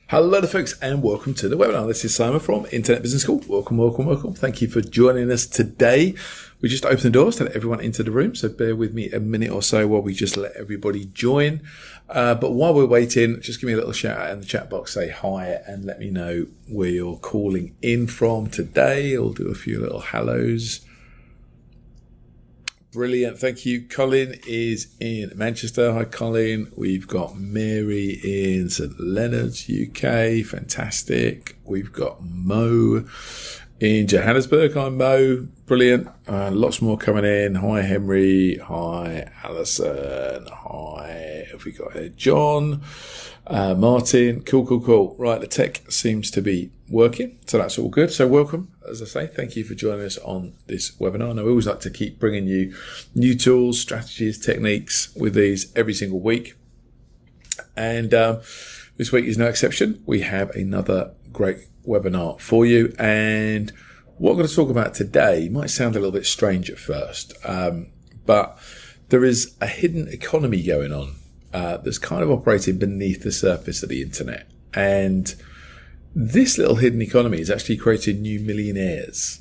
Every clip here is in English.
Hello there folks and welcome to the webinar. This is Simon from Internet Business School. Welcome. Thank you for joining us today. We just opened the doors to let everyone into the room, so bear with me a minute or so while we just let everybody join. But while we're waiting, just give me a little shout out in the chat box, say hi and let me know where you're calling in from today. I'll do a few little hellos. Brilliant, thank you. Colin is in Manchester. Hi, Colin. We've got Mary in St Leonard's, UK. Fantastic. We've got Mo in Johannesburg. Hi, Mo. Brilliant. Lots more coming in. Hi, Henry. Hi, Alison. Hi. Have we got John? Martin. Cool. Right, the tech seems to be working, so that's all good. So welcome, as I say. Thank you for joining us on this webinar. And I always like to keep bringing you new tools, strategies, techniques with these every single week. And this week is no exception. We have another great webinar for you. And what I'm going to talk about today might sound a little bit strange at first, but there is a hidden economy going on that's kind of operating beneath the surface of the internet. And this little hidden economy is actually creating new millionaires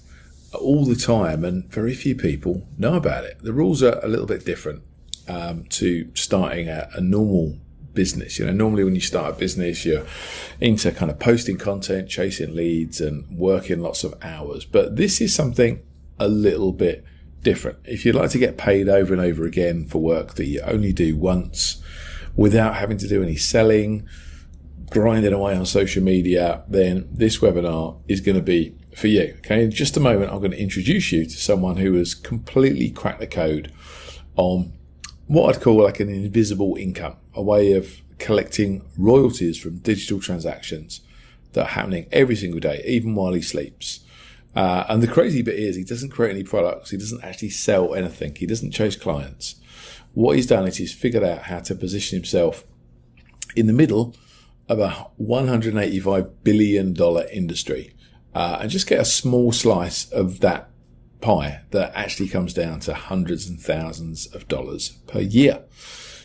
all the time, and very few people know about it. The rules are a little bit different to starting a normal business. You know, normally when you start a business, you're into kind of posting content, chasing leads and working lots of hours. But this is something a little bit different. If you'd like to get paid over and over again for work that you only do once without having to do any selling, grinding away on social media, then this webinar is going to be for you. Okay, in just a moment, I'm going to introduce you to someone who has completely cracked the code on what I'd call like an invisible income, a way of collecting royalties from digital transactions that are happening every single day, even while he sleeps. And the crazy bit is he doesn't create any products. He doesn't actually sell anything. He doesn't chase clients. What he's done is he's figured out how to position himself in the middle of a $185 billion industry and just get a small slice of that pie that actually comes down to hundreds and thousands of dollars per year.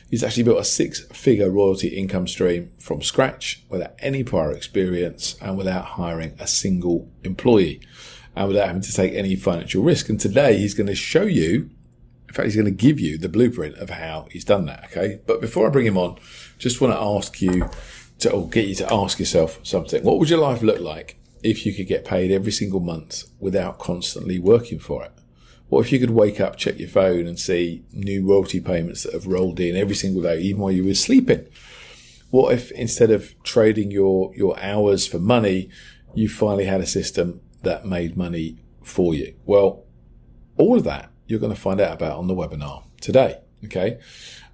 He's actually built a six-figure royalty income stream from scratch without any prior experience and without hiring a single employee and without having to take any financial risk. And today he's going to show you, in fact, he's going to give you the blueprint of how he's done that. Okay. But before I bring him on, just want to ask you to, or get you to ask yourself something. What would your life look like if you could get paid every single month without constantly working for it? What if you could wake up, check your phone and see new royalty payments that have rolled in every single day, even while you were sleeping? What if instead of trading your hours for money, you finally had a system that made money for you? Well, all of that you're going to find out about on the webinar today. Okay.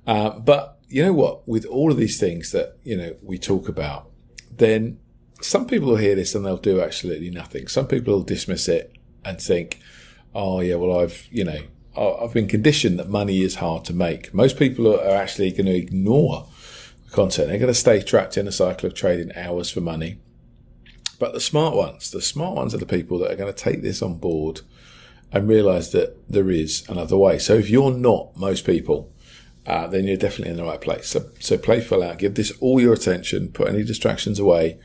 But you know what, with all of these things that, you know, we talk about, then some people will hear this and they'll do absolutely nothing. Some people will dismiss it and think, oh yeah, well, I've been conditioned that money is hard to make. Most people are actually going to ignore the content. They're going to stay trapped in a cycle of trading hours for money. But the smart ones are the people that are going to take this on board and realize that there is another way. So if you're not most people, then you're definitely in the right place. So play full out, give this all your attention, put any distractions away,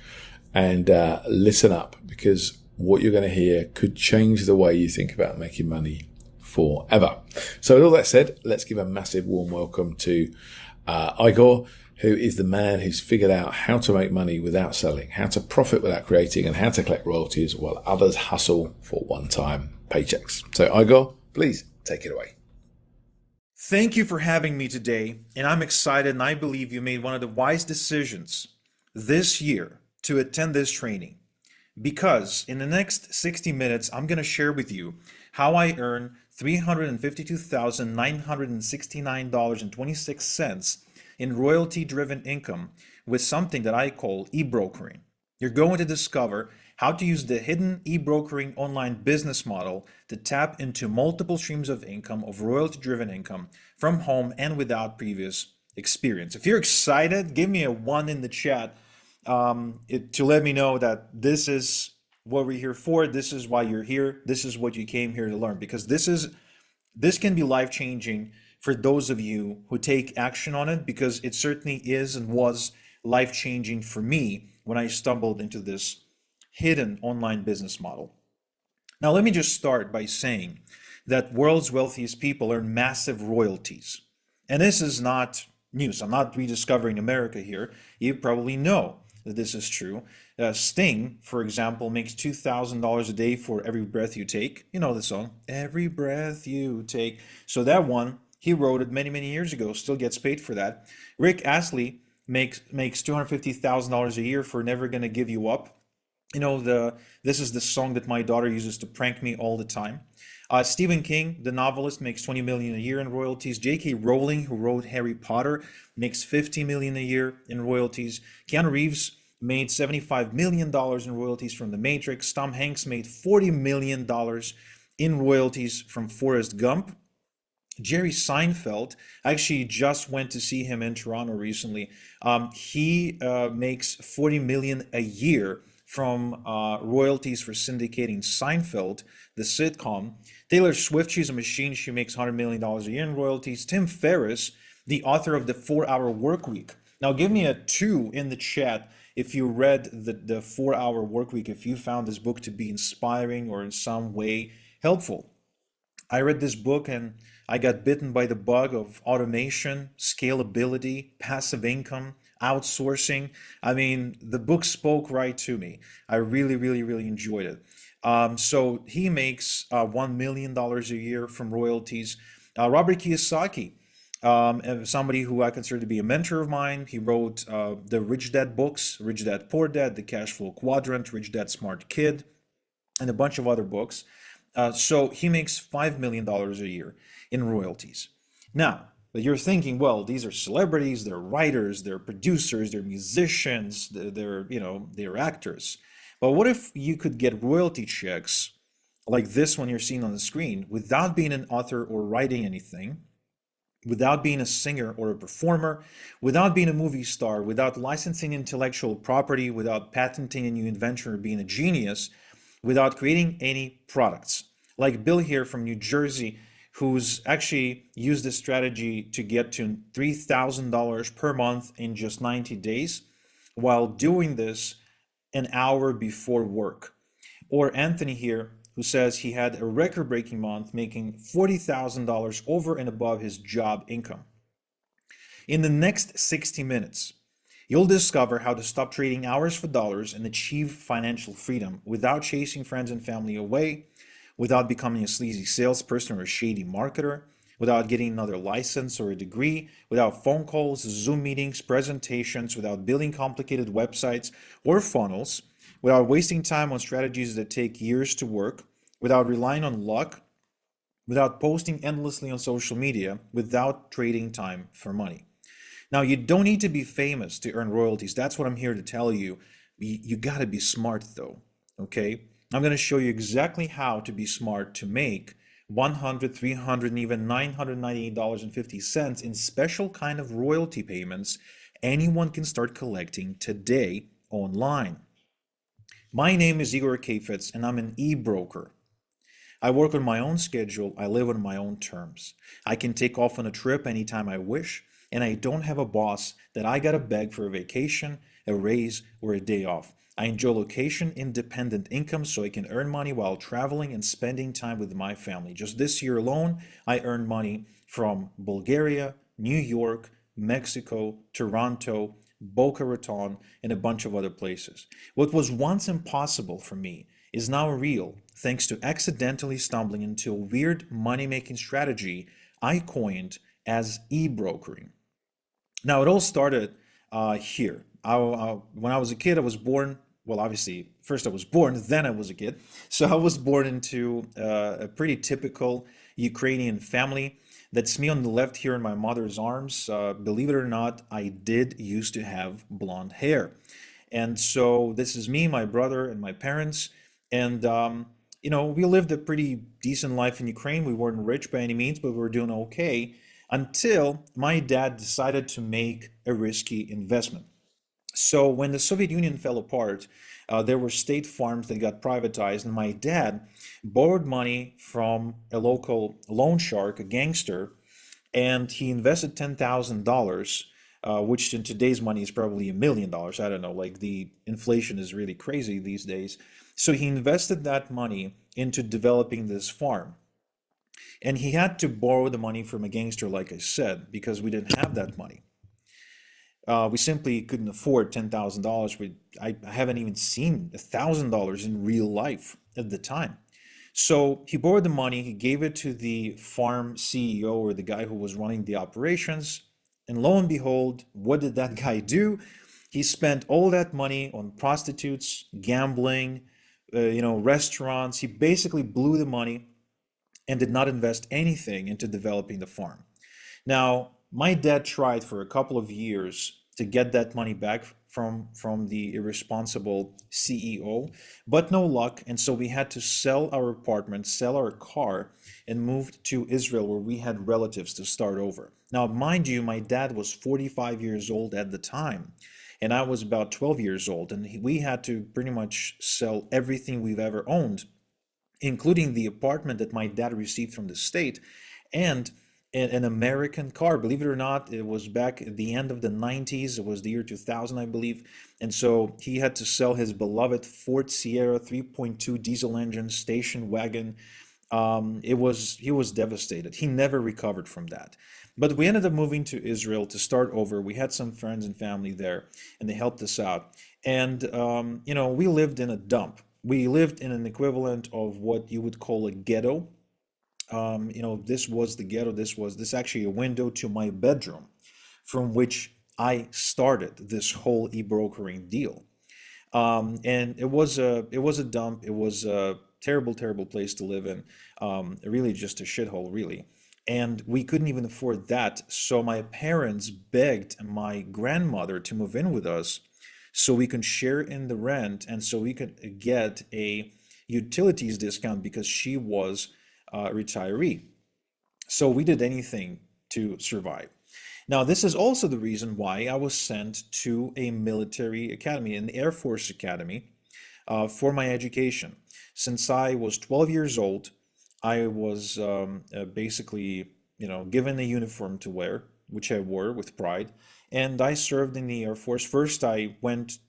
and listen up, because what you're going to hear could change the way you think about making money forever. So with all that said, let's give a massive warm welcome to Igor, who is the man who's figured out how to make money without selling, how to profit without creating, and how to collect royalties while others hustle for one-time paychecks. So Igor, please take it away. Thank you for having me today, and I'm excited, and I believe you made one of the wise decisions this year to attend this training, because in the next 60 minutes, I'm going to share with you how I earn $352,969.26 in royalty-driven income with something that I call eBrokering. You're going to discover how to use the hidden eBrokering online business model to tap into multiple streams of income, of royalty-driven income from home and without previous experience. If you're excited, give me a 1 in the chat to let me know that this is what we're here for. This is why you're here. This is what you came here to learn, because this can be life-changing for those of you who take action on it, because it certainly is and was life-changing for me when I stumbled into this hidden online business model. Now, let me just start by saying that world's wealthiest people earn massive royalties. And this is not news. I'm not rediscovering America here. You probably know that this is true. Sting, for example, makes $2,000 a day for every breath you take. You know the song, Every Breath You Take. So that one, he wrote it many, many years ago, still gets paid for that. Rick Astley makes $250,000 a year for Never Gonna Give You Up. This is the song that my daughter uses to prank me all the time. Stephen King, the novelist, makes 20 million a year in royalties. J.K. Rowling, who wrote Harry Potter, makes 50 million a year in royalties. Keanu Reeves made $75 million in royalties from The Matrix. Tom Hanks made $40 million in royalties from Forrest Gump. Jerry Seinfeld, I actually just went to see him in Toronto recently. He makes 40 million a year from royalties for syndicating Seinfeld, the sitcom. Taylor Swift, she's a machine. She makes $100 million a year in royalties. Tim Ferriss, the author of the 4-Hour Workweek. Now, give me a 2 in the chat if you read the 4-Hour Workweek, if you found this book to be inspiring or in some way helpful. I read this book and I got bitten by the bug of automation, scalability, passive income, outsourcing. I mean, the book spoke right to me. I really, really, really enjoyed it. So he makes $1 million a year from royalties. Robert Kiyosaki, somebody who I consider to be a mentor of mine. He wrote the Rich Dad books, Rich Dad Poor Dad, The Cash Flow Quadrant, Rich Dad Smart Kid, and a bunch of other books. So he makes $5 million a year in royalties. Now, but you're thinking, well, these are celebrities, they're writers, they're producers, they're musicians, they're actors. But what if you could get royalty checks like this one you're seeing on the screen without being an author or writing anything, without being a singer or a performer, without being a movie star, without licensing intellectual property, without patenting a new invention or being a genius, without creating any products? Like Bill here from New Jersey, who's actually used this strategy to get to $3,000 per month in just 90 days while doing this an hour before work. Or Anthony here, who says he had a record-breaking month making $40,000 over and above his job income. In the next 60 minutes, you'll discover how to stop trading hours for dollars and achieve financial freedom without chasing friends and family away, without becoming a sleazy salesperson or a shady marketer, without getting another license or a degree, without phone calls, Zoom meetings, presentations, without building complicated websites or funnels, without wasting time on strategies that take years to work, without relying on luck, without posting endlessly on social media, without trading time for money. Now, you don't need to be famous to earn royalties. That's what I'm here to tell you. You got to be smart, though, okay? I'm going to show you exactly how to be smart to make $100, $300, and even $998.50 in special kind of royalty payments anyone can start collecting today online. My name is Igor Kafetz, and I'm an e-broker. I work on my own schedule. I live on my own terms. I can take off on a trip anytime I wish, and I don't have a boss that I gotta beg for a vacation, a raise, or a day off. I enjoy location-independent income so I can earn money while traveling and spending time with my family. Just this year alone, I earned money from Bulgaria, New York, Mexico, Toronto, Boca Raton, and a bunch of other places. What was once impossible for me is now real thanks to accidentally stumbling into a weird money-making strategy I coined as eBrokering. Now, it all started here. When I was a kid, I was born, well, obviously, first I was born, then I was a kid. So I was born into a pretty typical Ukrainian family. That's me on the left here in my mother's arms. Believe it or not, I did used to have blonde hair. And so this is me, my brother, and my parents. And, we lived a pretty decent life in Ukraine. We weren't rich by any means, but we were doing okay until my dad decided to make a risky investment. So when the Soviet Union fell apart, there were state farms that got privatized, and my dad borrowed money from a local loan shark, a gangster, and he invested $10,000 which in today's money is probably $1 million. I don't know, like the inflation is really crazy these days. So he invested that money into developing this farm. And he had to borrow the money from a gangster, like I said, because we didn't have that money. We simply couldn't afford $10,000. I haven't even seen $1,000 in real life at the time. So he borrowed the money, he gave it to the farm CEO or the guy who was running the operations. And lo and behold, what did that guy do? He spent all that money on prostitutes, gambling, restaurants. He basically blew the money and did not invest anything into developing the farm. Now, my dad tried for a couple of years to get that money back from the irresponsible CEO, but no luck. And so we had to sell our apartment, sell our car, and moved to Israel where we had relatives to start over. Now, mind you, my dad was 45 years old at the time, and I was about 12 years old, and we had to pretty much sell everything we've ever owned, including the apartment that my dad received from the state and an American car. Believe it or not, it was back at the end of the 90s. It was the year 2000, I believe. And so he had to sell his beloved Ford Sierra 3.2 diesel engine station wagon. He was devastated. He never recovered from that. But we ended up moving to Israel to start over. We had some friends and family there, and they helped us out. And we lived in a dump. We lived in an equivalent of what you would call a ghetto. This was the ghetto. This actually a window to my bedroom, from which I started this whole e-brokering deal. And it was a dump. It was a terrible, terrible place to live in. Really just a shithole, really. And we couldn't even afford that. So my parents begged my grandmother to move in with us so we can share in the rent and so we could get a utilities discount because she was a retiree. So we did anything to survive. Now, this is also the reason why I was sent to a military academy, an Air Force academy, for my education. Since I was 12 years old, I was basically, given a uniform to wear, which I wore with pride, and I served in the Air Force. First, I went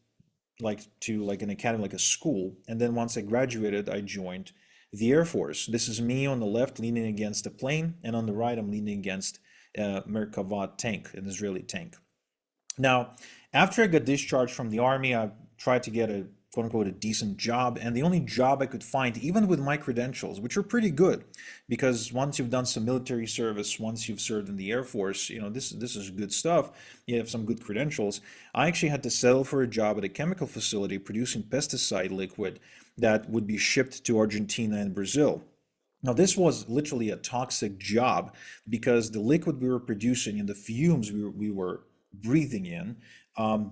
like an academy, like a school, and then once I graduated, I joined the Air Force. This is me on the left leaning against a plane, and on the right, I'm leaning against a Merkava tank, an Israeli tank. Now, after I got discharged from the army, I tried to get a quote unquote a decent job, and the only job I could find, even with my credentials, which are pretty good, because once you've done some military service, once you've served in the Air Force, this is good stuff. You have some good credentials. I actually had to settle for a job at a chemical facility producing pesticide liquid that would be shipped to Argentina and Brazil. Now, this was literally a toxic job because the liquid we were producing and the fumes we were breathing in,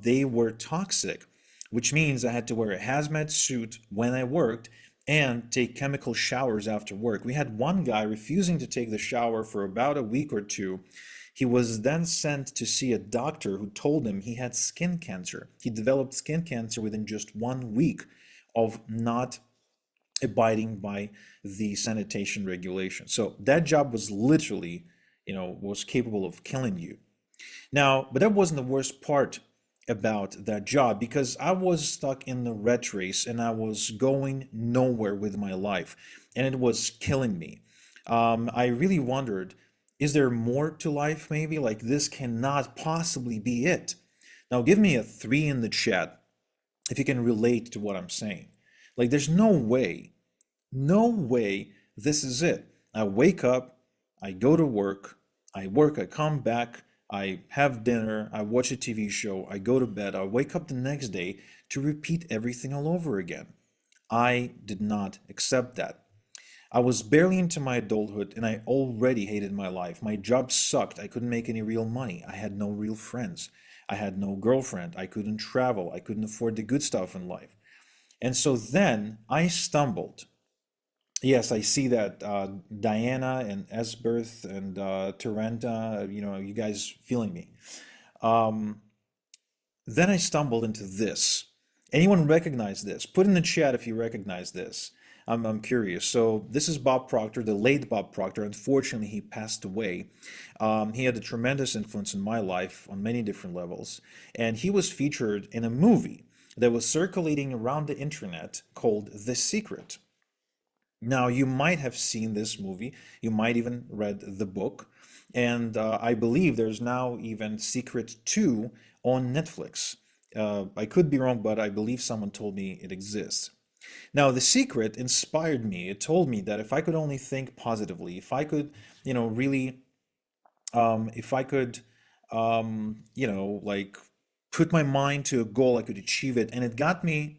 they were toxic, which means I had to wear a hazmat suit when I worked and take chemical showers after work. We had one guy refusing to take the shower for about a week or two. He was then sent to see a doctor who told him he had skin cancer. He developed skin cancer within just 1 week of not abiding by the sanitation regulation. So that job was literally, was capable of killing you. Now, but that wasn't the worst part about that job because I was stuck in the rat race and I was going nowhere with my life and it was killing me. I really wondered, is there more to life maybe? Like this cannot possibly be it. Now, give me a three in the chat if you can relate to what I'm saying. Like, there's no way this is it. I wake up, I go to work, I come back, I have dinner, I watch a TV show, I go to bed, I wake up the next day to repeat everything all over again. I did not accept that. I was barely into my adulthood and I already hated my life. My job sucked. I couldn't make any real money. I had no real friends. I had no girlfriend. I couldn't travel. I couldn't afford the good stuff in life. And so then I stumbled. Yes, I see that Diana and Esberth and Taranta, you guys feeling me. Um, then I stumbled into this. Anyone recognize this? Put in the chat if you recognize this. I'm curious. So this is Bob Proctor, the late Bob Proctor. Unfortunately, he passed away. He had a tremendous influence in my life on many different levels, and he was featured in a movie that was circulating around the internet called The Secret. Now, you might have seen this movie, you might even read the book, and I believe there's now even Secret 2 on Netflix. I could be wrong, but I believe someone told me it exists. Now, The Secret inspired me. It told me that if I could only think positively, if I could, really, if I could, like put my mind to a goal, I could achieve it. And it got me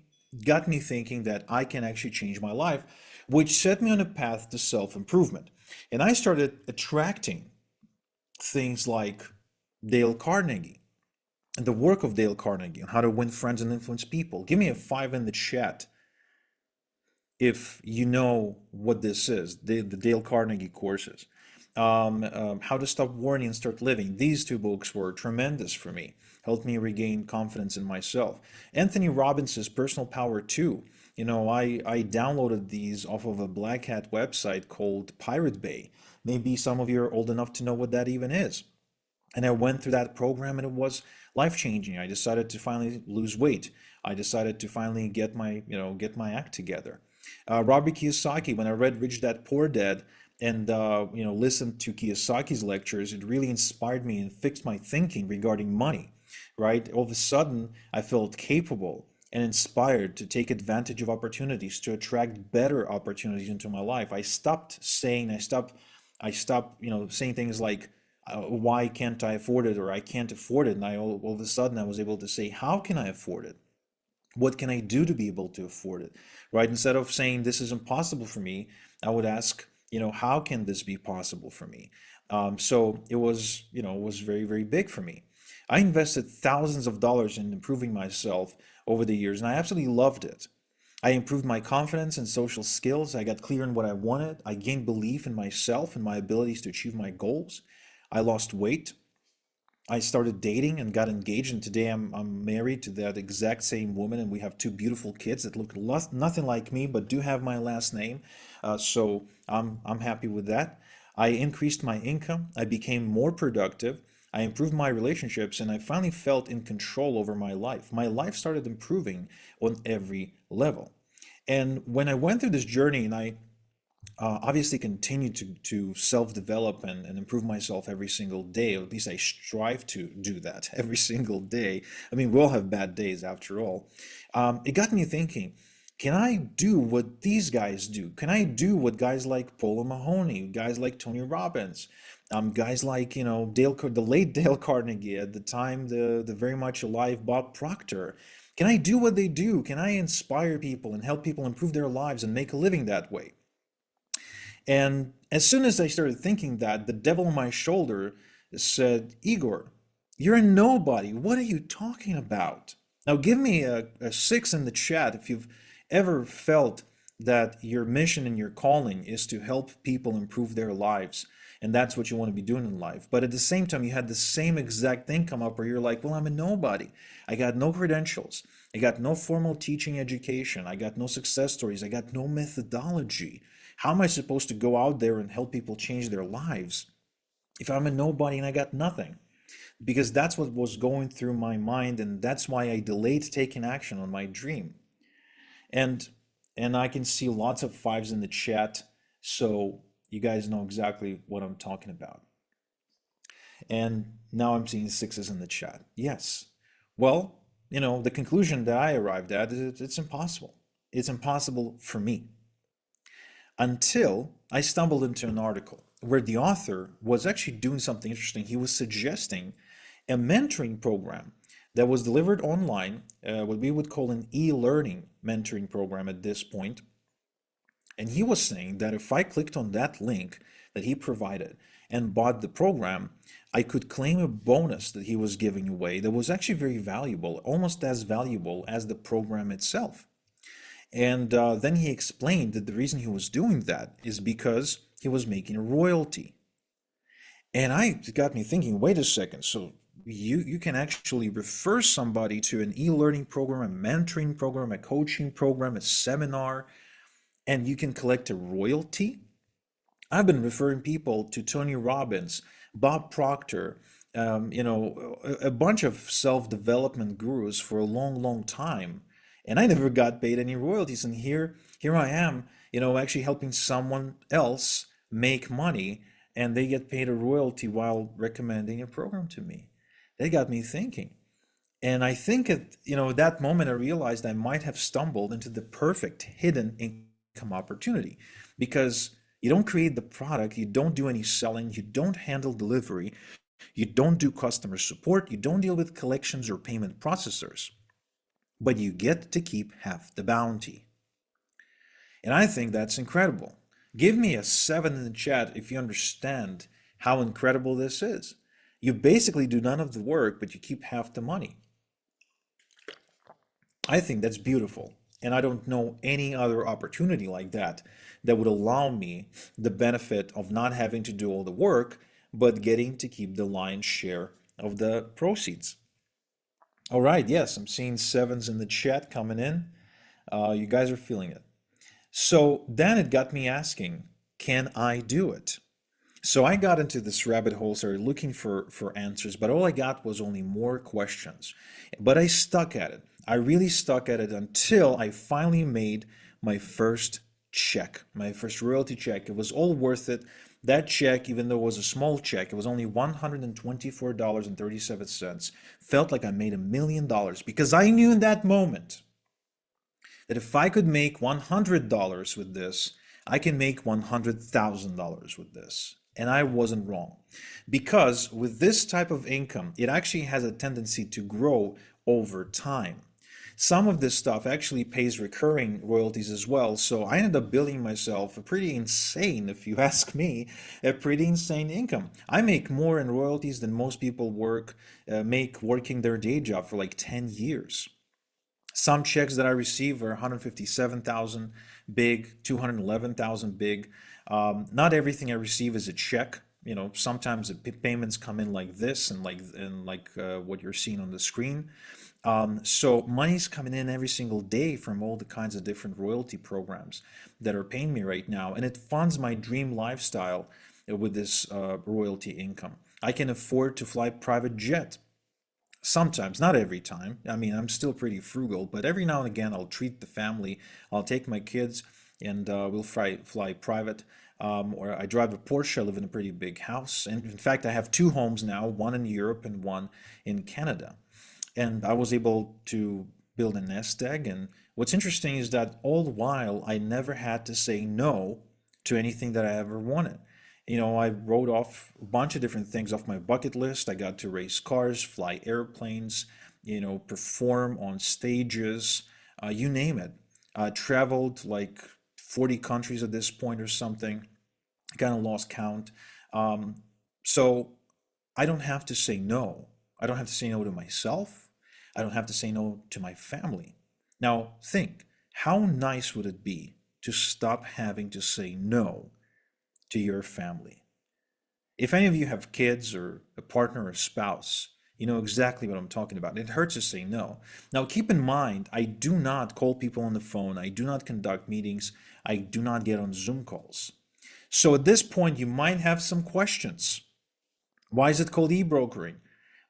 thinking that I can actually change my life, which set me on a path to self-improvement. And I started attracting things like Dale Carnegie and the work of Dale Carnegie on how to win friends and influence people. Give me a five in the chat if you know what this is, the Dale Carnegie courses. How to Stop Worrying and Start Living. These two books were tremendous for me, helped me regain confidence in myself. Anthony Robbins' Personal Power 2. I downloaded these off of a Black Hat website called Pirate Bay. Maybe some of you are old enough to know what that even is. And I went through that program and it was life changing. I decided to finally lose weight. I decided to finally get my act together. Robert Kiyosaki, when I read Rich Dad Poor Dad and listened to Kiyosaki's lectures, it really inspired me and fixed my thinking regarding money, right? All of a sudden, I felt capable and inspired to take advantage of opportunities, to attract better opportunities into my life. I stopped saying things like, why can't I afford it, or I can't afford it. And all of a sudden I was able to say, how can I afford it? What can I do to be able to afford it? Right? Instead of saying this is impossible for me, I would ask, how can this be possible for me? So it was very, very big for me. I invested thousands of dollars in improving myself over the years, and I absolutely loved it. I improved my confidence and social skills. I got clear on what I wanted. I gained belief in myself and my abilities to achieve my goals. I lost weight. I started dating and got engaged, and today I'm married to that exact same woman, and we have two beautiful kids that look nothing like me, but do have my last name. So I'm happy with that. I increased my income. I became more productive. I improved my relationships, and I finally felt in control over my life. My life started improving on every level. And when I went through this journey, and I obviously continue to self-develop and improve myself every single day. Or at least I strive to do that every single day. I mean, we all have bad days after all. It got me thinking, can I do what these guys do? Can I do what guys like Paul Mahoney, guys like Tony Robbins, guys like, the late Dale Carnegie, at the time, the very much alive Bob Proctor? Can I do what they do? Can I inspire people and help people improve their lives and make a living that way? And as soon as I started thinking that, the devil on my shoulder said, Igor, you're a nobody. What are you talking about? Now, give me a six in the chat if you've ever felt that your mission and your calling is to help people improve their lives. And that's what you want to be doing in life. But at the same time, you had the same exact thing come up where you're like, well, I'm a nobody. I got no credentials. I got no formal teaching education. I got no success stories. I got no methodology. How am I supposed to go out there and help people change their lives if I'm a nobody and I got nothing? Because that's what was going through my mind, and that's why I delayed taking action on my dream. And and I can see lots of fives in the chat, so you guys know exactly what I'm talking about. And now I'm seeing sixes in the chat. Yes. Well, the conclusion that I arrived at is it's impossible. It's impossible for me, until I stumbled into an article where the author was actually doing something interesting. He was suggesting a mentoring program that was delivered online, what we would call an e-learning mentoring program at this point. And he was saying that if I clicked on that link that he provided and bought the program, I could claim a bonus that he was giving away that was actually very valuable, almost as valuable as the program itself. And then he explained that the reason he was doing that is because he was making a royalty. And it got me thinking, wait a second, so you can actually refer somebody to an e-learning program, a mentoring program, a coaching program, a seminar, and you can collect a royalty. I've been referring people to Tony Robbins, Bob Proctor, a bunch of self-development gurus for a long, long time, and I never got paid any royalties. And here I am, actually helping someone else make money, and they get paid a royalty while recommending a program to me. That got me thinking. And I think at that moment I realized I might have stumbled into the perfect hidden income opportunity because you don't create the product, you don't do any selling, you don't handle delivery, you don't do customer support, you don't deal with collections or payment processors, but you get to keep half the bounty. And I think that's incredible. Give me a 7 in the chat if you understand how incredible this is. You basically do none of the work, but you keep half the money. I think that's beautiful. And I don't know any other opportunity like that that would allow me the benefit of not having to do all the work, but getting to keep the lion's share of the proceeds. All right, yes, I'm seeing sevens in the chat coming in. You guys are feeling it. So then it got me asking, can I do it? So I got into this rabbit hole, started looking for answers, but all I got was only more questions. But I stuck at it. I really stuck at it until I finally made my first check, my first royalty check. It was all worth it. That check, even though it was a small check, it was only $124.37, felt like I made $1 million because I knew in that moment that if I could make $100 with this, I can make $100,000 with this. And I wasn't wrong. Because with this type of income, it actually has a tendency to grow over time. Some of this stuff actually pays recurring royalties as well. So I ended up building myself a pretty insane, if you ask me, a pretty insane income. I make more in royalties than most people make working their day job for like 10 years. Some checks that I receive are 157,000 big, 211,000 big. Not everything I receive is a check. Sometimes the payments come in like this and like what you're seeing on the screen. So money's coming in every single day from all the kinds of different royalty programs that are paying me right now, and it funds my dream lifestyle with this royalty income. I can afford to fly private jet. Sometimes, not every time. I mean, I'm still pretty frugal, but every now and again, I'll treat the family. I'll take my kids and we'll fly private. Or I drive a Porsche. I live in a pretty big house. And in fact, I have two homes now, one in Europe and one in Canada. And I was able to build a nest egg. And what's interesting is that all the while, I never had to say no to anything that I ever wanted. I wrote off a bunch of different things off my bucket list. I got to race cars, fly airplanes, perform on stages, you name it. I traveled like 40 countries at this point or something. I kind of lost count. So I don't have to say no. I don't have to say no to myself. I don't have to say no to my family. Now, think, how nice would it be to stop having to say no to your family? If any of you have kids or a partner or a spouse, you know exactly what I'm talking about. It hurts to say no. Now, keep in mind, I do not call people on the phone. I do not conduct meetings. I do not get on Zoom calls. So at this point, you might have some questions. Why is it called e-brokering?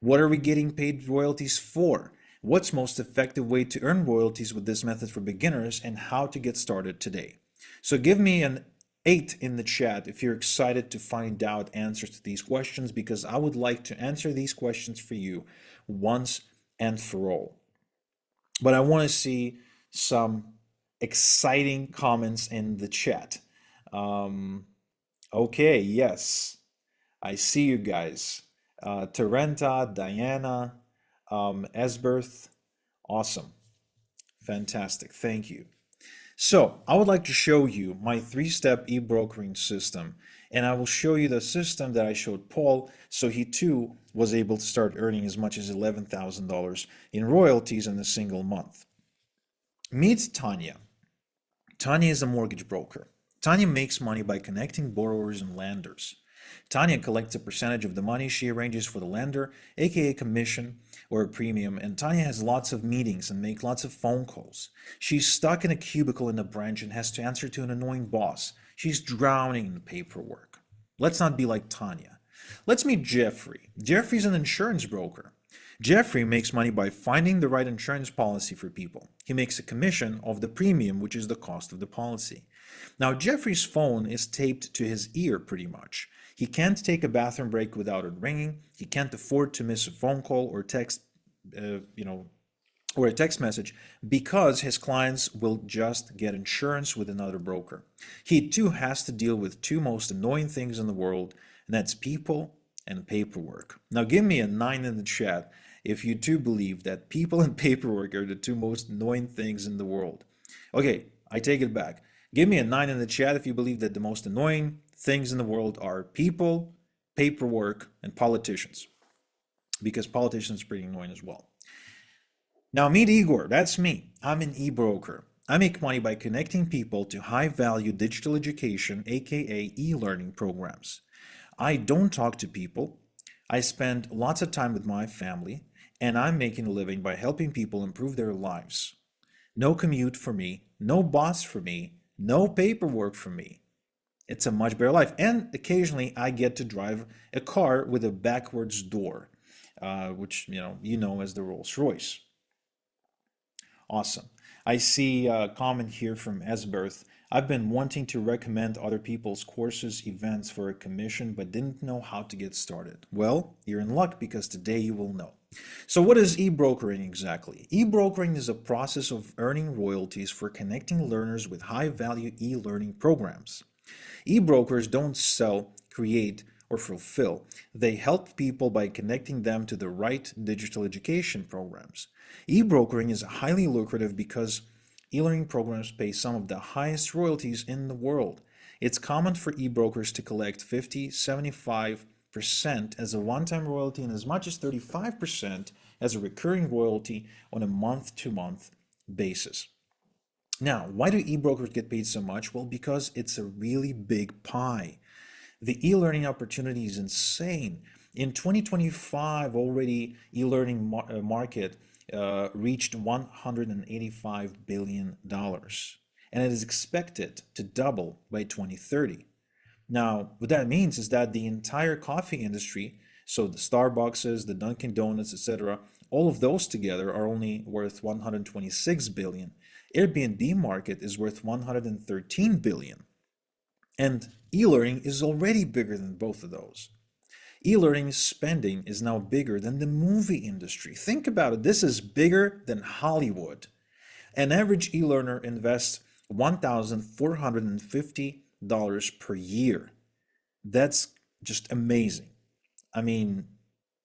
What are we getting paid royalties for? What's most effective way to earn royalties with this method for beginners, and how to get started today? So give me an 8 in the chat if you're excited to find out answers to these questions, because I would like to answer these questions for you once and for all. But I want to see some exciting comments in the chat. Okay, yes, I see you guys. Tarenta, Diana, Esberth, awesome, fantastic, thank you. So I would like to show you my 3-step e-brokering system, and I will show you the system that I showed Paul, so he too was able to start earning as much as $11,000 in royalties in a single month. Meet Tanya. Tanya is a mortgage broker. Tanya makes money by connecting borrowers and lenders. Tanya collects a percentage of the money she arranges for the lender, aka commission or a premium, and Tanya has lots of meetings and makes lots of phone calls. She's stuck in a cubicle in a branch and has to answer to an annoying boss. She's drowning in paperwork. Let's not be like Tanya. Let's meet Jeffrey. Jeffrey's an insurance broker. Jeffrey makes money by finding the right insurance policy for people. He makes a commission of the premium, which is the cost of the policy. Now, Jeffrey's phone is taped to his ear pretty much. He can't take a bathroom break without it ringing. He can't afford to miss a phone call or text, you know, or a text message because his clients will just get insurance with another broker. He too has to deal with two most annoying things in the world, and that's people and paperwork. Now, give me a 9 in the chat if you too believe that people and paperwork are the two most annoying things in the world. Okay, I take it back. Give me a 9 in the chat if you believe that the most annoying things in the world are people, paperwork, and politicians, because politicians are pretty annoying as well. Now meet Igor, that's me. I'm an e-broker. I make money by connecting people to high-value digital education, aka e-learning programs. I don't talk to people. I spend lots of time with my family, and I'm making a living by helping people improve their lives. No commute for me, no boss for me, no paperwork for me. It's a much better life. And occasionally I get to drive a car with a backwards door, which you know as the Rolls Royce. Awesome. I see a comment here from Esberth. I've been wanting to recommend other people's courses, events for a commission, but didn't know how to get started. Well, you're in luck because today you will know. So what is e-brokering exactly? E-brokering is a process of earning royalties for connecting learners with high-value e-learning programs. E-brokers don't sell, create, or fulfill. They help people by connecting them to the right digital education programs. E-brokering is highly lucrative because e-learning programs pay some of the highest royalties in the world. It's common for e-brokers to collect 50, 75% as a one-time royalty and as much as 35% as a recurring royalty on a month-to-month basis. Now, why do e-brokers get paid so much? Well, because it's a really big pie. The e-learning opportunity is insane. In 2025, already e-learning market reached $185 billion, and it is expected to double by 2030. Now, what that means is that the entire coffee industry, so the Starbucks, the Dunkin' Donuts, etc., all of those together are only worth 126 billion. Airbnb market is worth 113 billion. And e-learning is already bigger than both of those. E-learning spending is now bigger than the movie industry. Think about it. This is bigger than Hollywood. An average e-learner invests $1,450 per year. That's just amazing. I mean,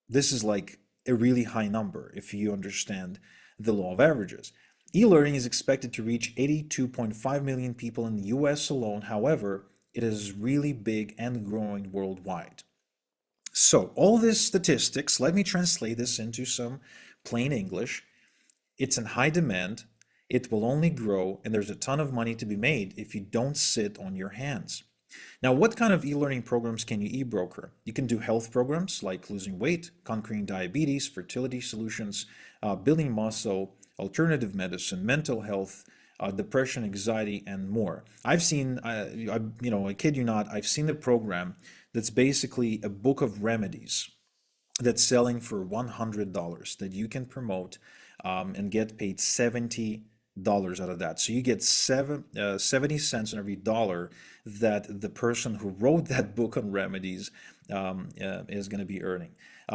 this is like a really high number if you understand the law of averages. E-learning is expected to reach 82.5 million people in the US alone. However, it is really big and growing worldwide. So all these statistics, let me translate this into some plain English. It's in high demand, it will only grow, and there's a ton of money to be made if you don't sit on your hands. Now, what kind of e-learning programs can you e-broker? You can do health programs like losing weight, conquering diabetes, fertility solutions, building muscle, alternative medicine, mental health, depression, anxiety, and more. I've seen, I kid you not, I've seen a program that's basically a book of remedies that's selling for $100 that you can promote and get paid $70 out of that. So you get 70 cents on every dollar that the person who wrote that book on remedies is going to be earning.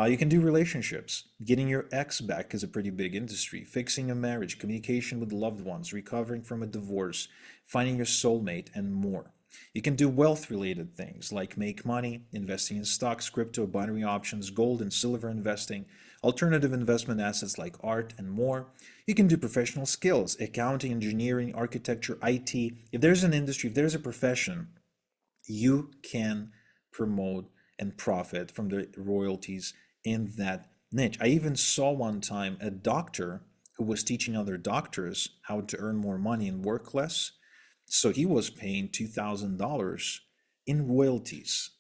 You can do relationships. Getting your ex back is a pretty big industry. Fixing a marriage, communication with loved ones, recovering from a divorce, finding your soulmate, and more. You can do wealth-related things like make money, investing in stocks, crypto, binary options, gold and silver investing, alternative investment assets like art, and more. You can do professional skills, accounting, engineering, architecture, IT. If there's an industry, if there's a profession, you can promote and profit from the royalties in that niche. I even saw one time a doctor who was teaching other doctors how to earn more money and work less. So he was paying $2,000 in royalties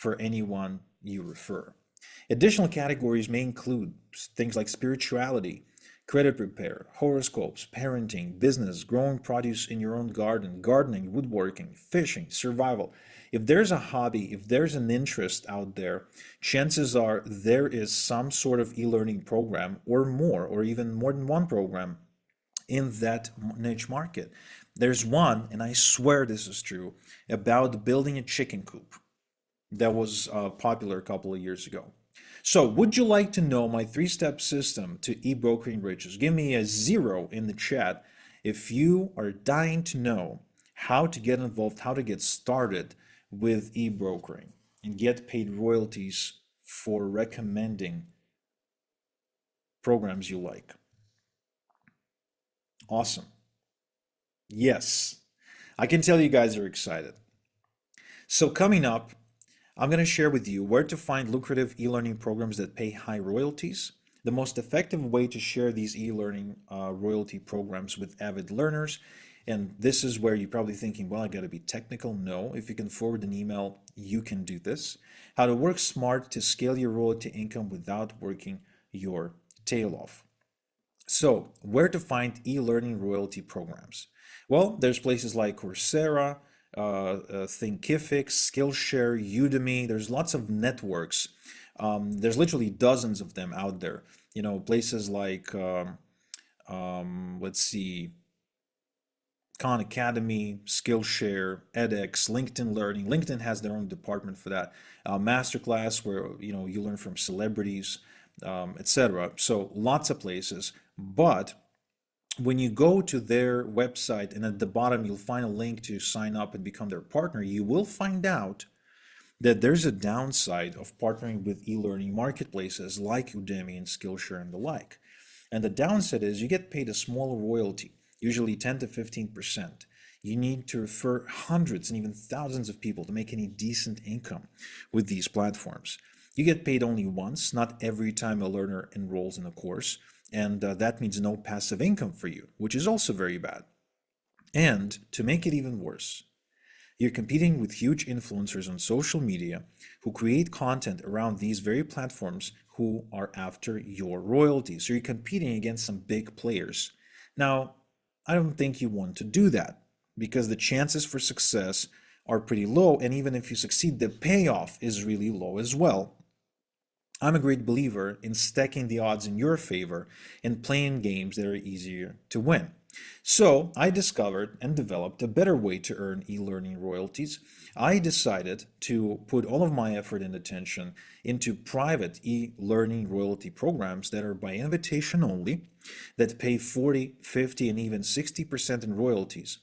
for anyone you refer. Additional categories may include things like spirituality, credit repair, horoscopes, parenting, business, growing produce in your own garden, gardening, woodworking, fishing, survival. If there's a hobby, if there's an interest out there, chances are there is some sort of e-learning program or more, or even more than one program in that niche market. There's one, and I swear this is true, about building a chicken coop that was popular a couple of years ago. So, would you like to know my three-step system to e-brokering riches? Give me a 0 in the chat if you are dying to know how to get involved, how to get started with e-brokering and get paid royalties for recommending programs you like. Awesome. Yes, I can tell you guys are excited. So coming up, I'm going to share with you where to find lucrative e-learning programs that pay high royalties, the most effective way to share these e-learning royalty programs with avid learners. And this is where you're probably thinking, well, I got to be technical. No, if you can forward an email, you can do this. How to work smart to scale your royalty income without working your tail off. So, where to find e-learning royalty programs? Well, there's places like Coursera, Thinkific, Skillshare, Udemy. There's lots of networks. There's literally dozens of them out there. You know, places like, let's see, Khan Academy, Skillshare, edX, LinkedIn Learning. LinkedIn has their own department for that. Masterclass, where you learn from celebrities, etc. So lots of places. But when you go to their website and at the bottom you'll find a link to sign up and become their partner, you will find out that there's a downside of partnering with e-learning marketplaces like Udemy and Skillshare and the like. And the downside is you get paid a small royalty, usually 10 to 15%. You need to refer hundreds and even thousands of people to make any decent income with these platforms. You get paid only once, not every time a learner enrolls in a course, and that means no passive income for you, which is also very bad. And to make it even worse, you're competing with huge influencers on social media who create content around these very platforms who are after your royalties. So you're competing against some big players. Now, I don't think you want to do that because the chances for success are pretty low. And even if you succeed, the payoff is really low as well. I'm a great believer in stacking the odds in your favor and playing games that are easier to win. So I discovered and developed a better way to earn e-learning royalties. I decided to put all of my effort and attention into private e-learning royalty programs that are by invitation only, that pay 40, 50, and even 60% in royalties,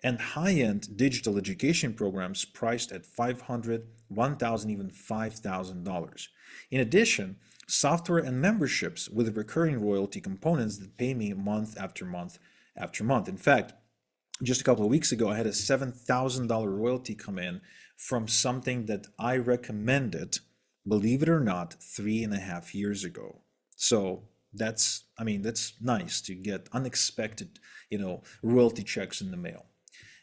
and high-end digital education programs priced at $500, $1,000, even $5,000. In addition, software and memberships with recurring royalty components that pay me month after month after month. In fact, just a couple of weeks ago, I had a $7,000 royalty come in from something that I recommended, believe it or not, 3.5 years ago. So that's nice to get unexpected, royalty checks in the mail.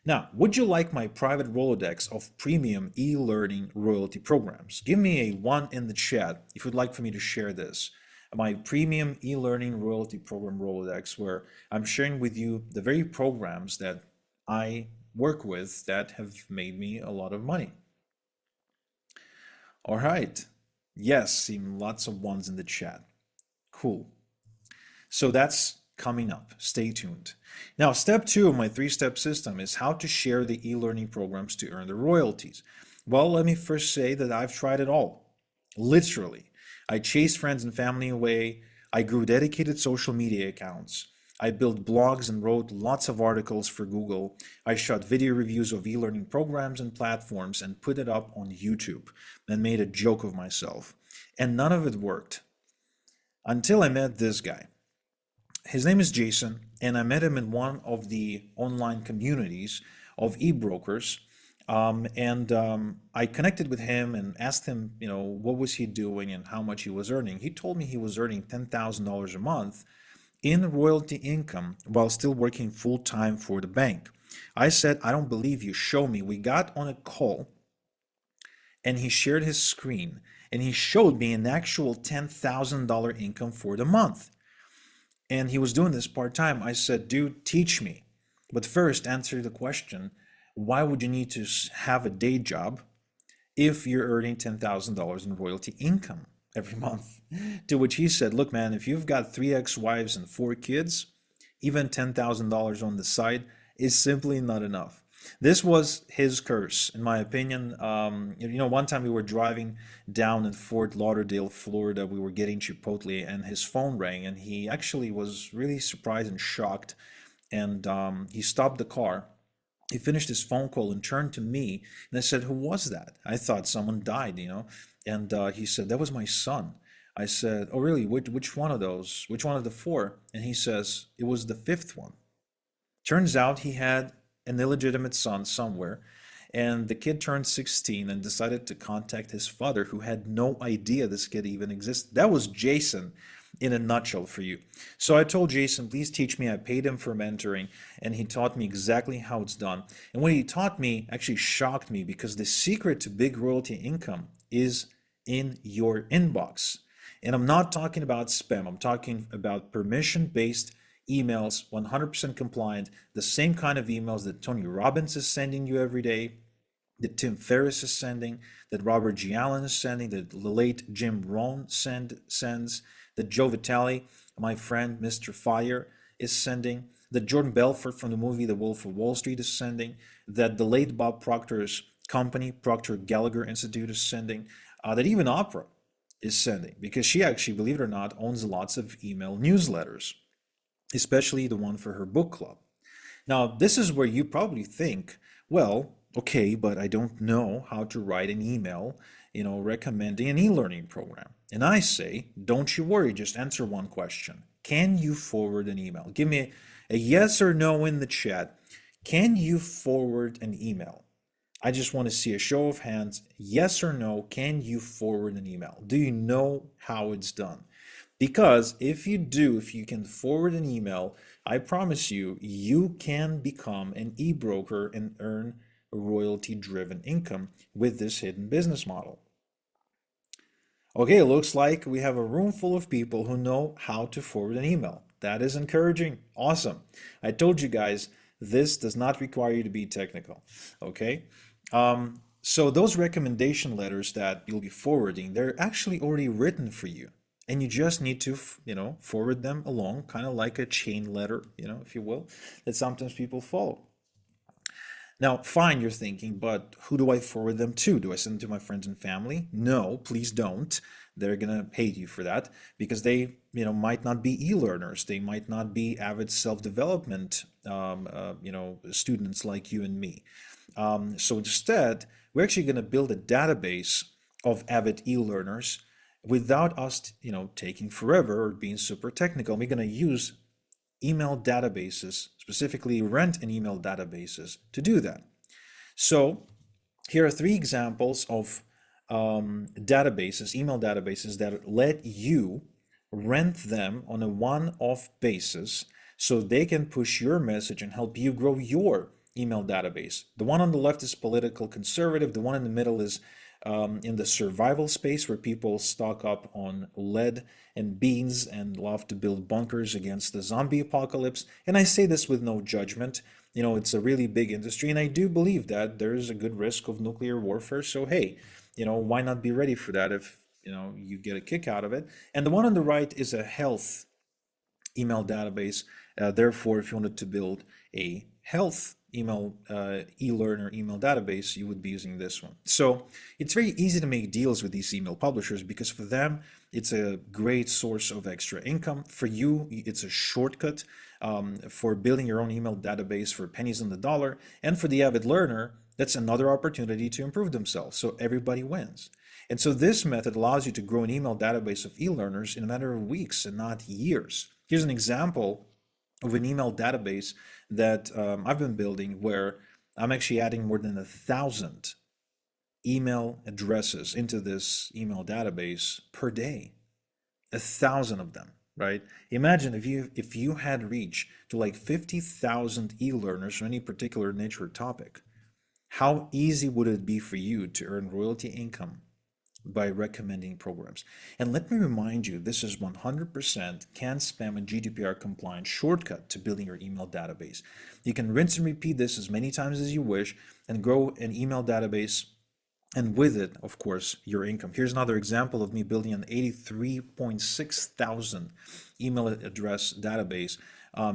Now, would you like my private Rolodex of premium e-learning royalty programs? Give me a 1 in the chat if you'd like for me to share this. My premium e-learning royalty program Rolodex, where I'm sharing with you the very programs that I work with that have made me a lot of money. All right. Yes, seeing lots of ones in the chat. Cool. So that's coming up. Stay tuned. Now, step 2 of my 3-step system is how to share the e-learning programs to earn the royalties. Well, let me first say that I've tried it all. Literally. I chased friends and family away. I grew dedicated social media accounts. I built blogs and wrote lots of articles for Google. I shot video reviews of e-learning programs and platforms and put it up on YouTube and made a joke of myself. And none of it worked until I met this guy. His name is Jason, and I met him in one of the online communities of e-brokers. I connected with him and asked him, what was he doing and how much he was earning. He told me he was earning $10,000 a month in royalty income while still working full-time for the bank. I said, I don't believe you. Show me. We got on a call, and he shared his screen and he showed me an actual $10,000 income for the month. And he was doing this part time. I said, dude, teach me. But first, answer the question, why would you need to have a day job if you're earning $10,000 in royalty income every month? To which he said, look, man, if you've got three ex-wives and four kids, even $10,000 on the side is simply not enough. This was his curse, in my opinion. One time we were driving down in Fort Lauderdale, Florida. We were getting Chipotle, and his phone rang, and he actually was really surprised and shocked. And he stopped the car. He finished his phone call and turned to me, and I said, "Who was that?" I thought someone died. And he said, "That was my son." I said, "Oh, really? Which one of those? Which one of the four?" And he says, "It was the fifth one." Turns out he had an illegitimate son somewhere, and the kid turned 16 and decided to contact his father, who had no idea this kid even existed. That was Jason in a nutshell for you. So I told Jason, please teach me. I paid him for mentoring, and he taught me exactly how it's done. And what he taught me actually shocked me, because the secret to big royalty income is in your inbox. And I'm not talking about spam. I'm talking about permission-based emails, 100% compliant, the same kind of emails that Tony Robbins is sending you every day, that Tim Ferriss is sending, that Robert G. Allen is sending, that the late Jim Rohn sends, that Joe Vitale, my friend Mr. Fire, is sending, that Jordan Belfort from the movie The Wolf of Wall Street is sending, that the late Bob Proctor's company, Proctor Gallagher Institute, is sending, that even Oprah is sending, because she actually, believe it or not, owns lots of email newsletters, especially the one for her book club. Now, this is where you probably think, well, okay, but I don't know how to write an email, recommending an e-learning program. And I say, don't you worry, just answer one question. Can you forward an email? Give me a yes or no in the chat. Can you forward an email? I just want to see a show of hands. Yes or no, can you forward an email? Do you know how it's done? Because if you do, if you can forward an email, I promise you, you can become an e-broker and earn royalty-driven income with this hidden business model. Okay, it looks like we have a room full of people who know how to forward an email. That is encouraging. Awesome. I told you guys, this does not require you to be technical. Okay? So those recommendation letters that you'll be forwarding, they're actually already written for you. And you just need to, forward them along, kind of like a chain letter, if you will, that sometimes people follow. Now, fine, you're thinking, but who do I forward them to? Do I send them to my friends and family? No, please don't. They're gonna hate you for that, because they, might not be e-learners. They might not be avid self-development, students like you and me. So instead, we're actually gonna build a database of avid e-learners without us, taking forever or being super technical. We're gonna use email databases, specifically rent and email databases, to do that. So here are three examples of databases, email databases, that let you rent them on a one-off basis so they can push your message and help you grow your email database. The one on the left is political conservative. The one in the middle is in the survival space, where people stock up on lead and beans and love to build bunkers against the zombie apocalypse. And I say this with no judgment. It's a really big industry, and I do believe that there is a good risk of nuclear warfare. So hey, why not be ready for that if you get a kick out of it? And the one on the right is a health email database. Therefore, if you wanted to build a health email e-learner email database, you would be using this one. So it's very easy to make deals with these email publishers, because for them it's a great source of extra income. For you, it's a shortcut for building your own email database for pennies on the dollar. And for the avid learner, that's another opportunity to improve themselves. So everybody wins. And so this method allows you to grow an email database of e-learners in a matter of weeks and not years. Here's an example of an email database that I've been building, where I'm actually adding more than 1,000 email addresses into this email database per day. 1,000 of them, right? Imagine if you had reach to like 50,000 e-learners for any particular niche or topic. How easy would it be for you to earn royalty income by recommending programs? And let me remind you, this is 100% can spam and GDPR compliant shortcut to building your email database. You can rinse and repeat this as many times as you wish and grow an email database, and with it, of course, your income. Here's another example of me building an 83.6 thousand email address database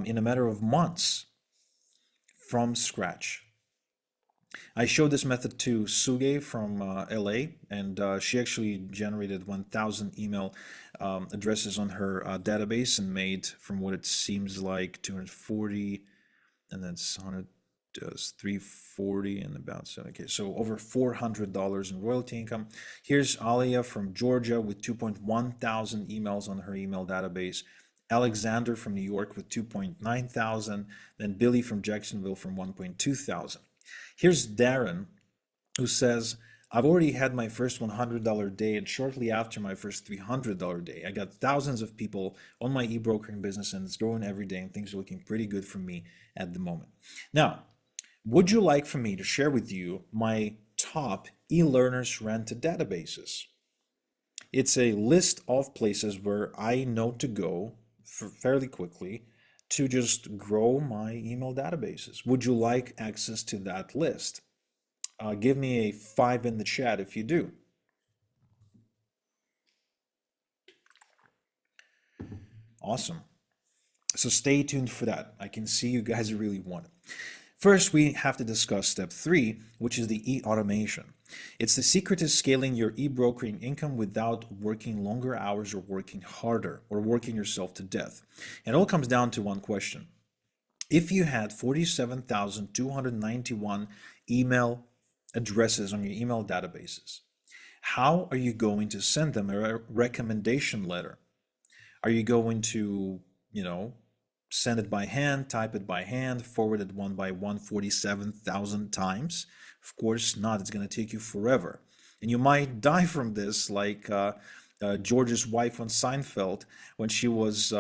in a matter of months from scratch. I showed this method to Suge from LA, and she actually generated 1,000 email addresses on her database and made, from what it seems like, 240, and that's 100 does 340 and about 7. Okay, so over $400 in royalty income. Here's Alia from Georgia with 2.1 thousand emails on her email database. Alexander from New York with 2.9 thousand. Then Billy from Jacksonville from 1.2 thousand. Here's Darren, who says, I've already had my first $100 day, and shortly after my first $300 day. I got thousands of people on my e-brokering business, and it's growing every day, and things are looking pretty good for me at the moment. Now, would you like for me to share with you my top e-learners rented databases? It's a list of places where I know to go fairly quickly to just grow my email databases. Would you like access to that list? Give me a 5 in the chat if you do. Awesome. So stay tuned for that. I can see you guys really want it. First, we have to discuss step 3, which is the e-automation. It's the secret to scaling your e-brokering income without working longer hours or working harder or working yourself to death. And it all comes down to one question. If you had 47,291 email addresses on your email databases, how are you going to send them a recommendation letter? Are you going to, send it by hand, type it by hand, forward it one by one 47,000 times? Of course not. It's going to take you forever. And you might die from this, like George's wife on Seinfeld, when she was,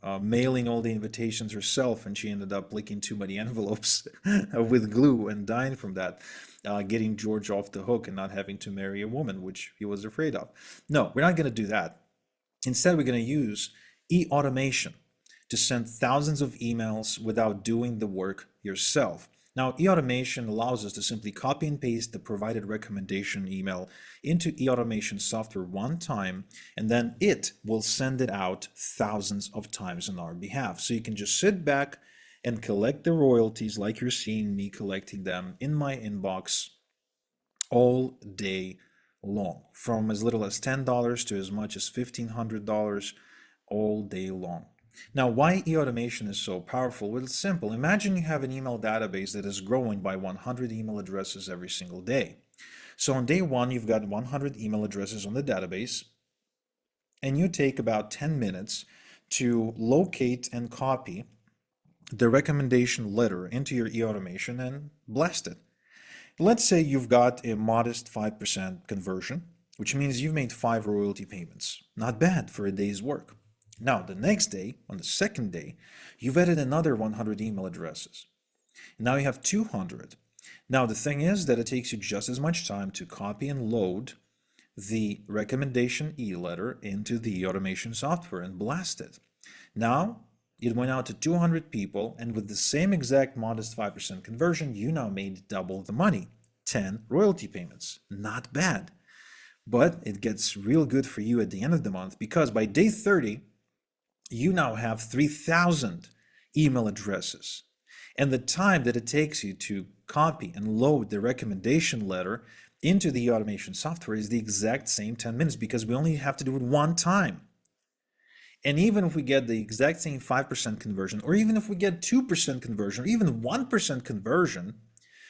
mailing all the invitations herself, and she ended up licking too many envelopes with glue and dying from that, getting George off the hook and not having to marry a woman, which he was afraid of. No, we're not going to do that. Instead, we're going to use e-automation to send thousands of emails without doing the work yourself. Now, e-automation allows us to simply copy and paste the provided recommendation email into e-automation software one time, and then it will send it out thousands of times on our behalf. So you can just sit back and collect the royalties like you're seeing me collecting them in my inbox all day long, from as little as $10 to as much as $1,500 all day long. Now, why e-automation is so powerful? Well, it's simple. Imagine you have an email database that is growing by 100 email addresses every single day. So on day one, you've got 100 email addresses on the database, and you take about 10 minutes to locate and copy the recommendation letter into your e-automation and blast it. Let's say you've got a modest 5% conversion, which means you've made 5 royalty payments. Not bad for a day's work. Now, the next day, on the second day, you've added another 100 email addresses. Now you have 200. Now, the thing is that it takes you just as much time to copy and load the recommendation e-letter into the automation software and blast it. Now, it went out to 200 people, and with the same exact modest 5% conversion, you now made double the money, 10 royalty payments. Not bad. But it gets real good for you at the end of the month, because by day 30, you now have 3,000 email addresses. And the time that it takes you to copy and load the recommendation letter into the automation software is the exact same 10 minutes, because we only have to do it one time. And even if we get the exact same 5% conversion, or even if we get 2% conversion, or even 1% conversion,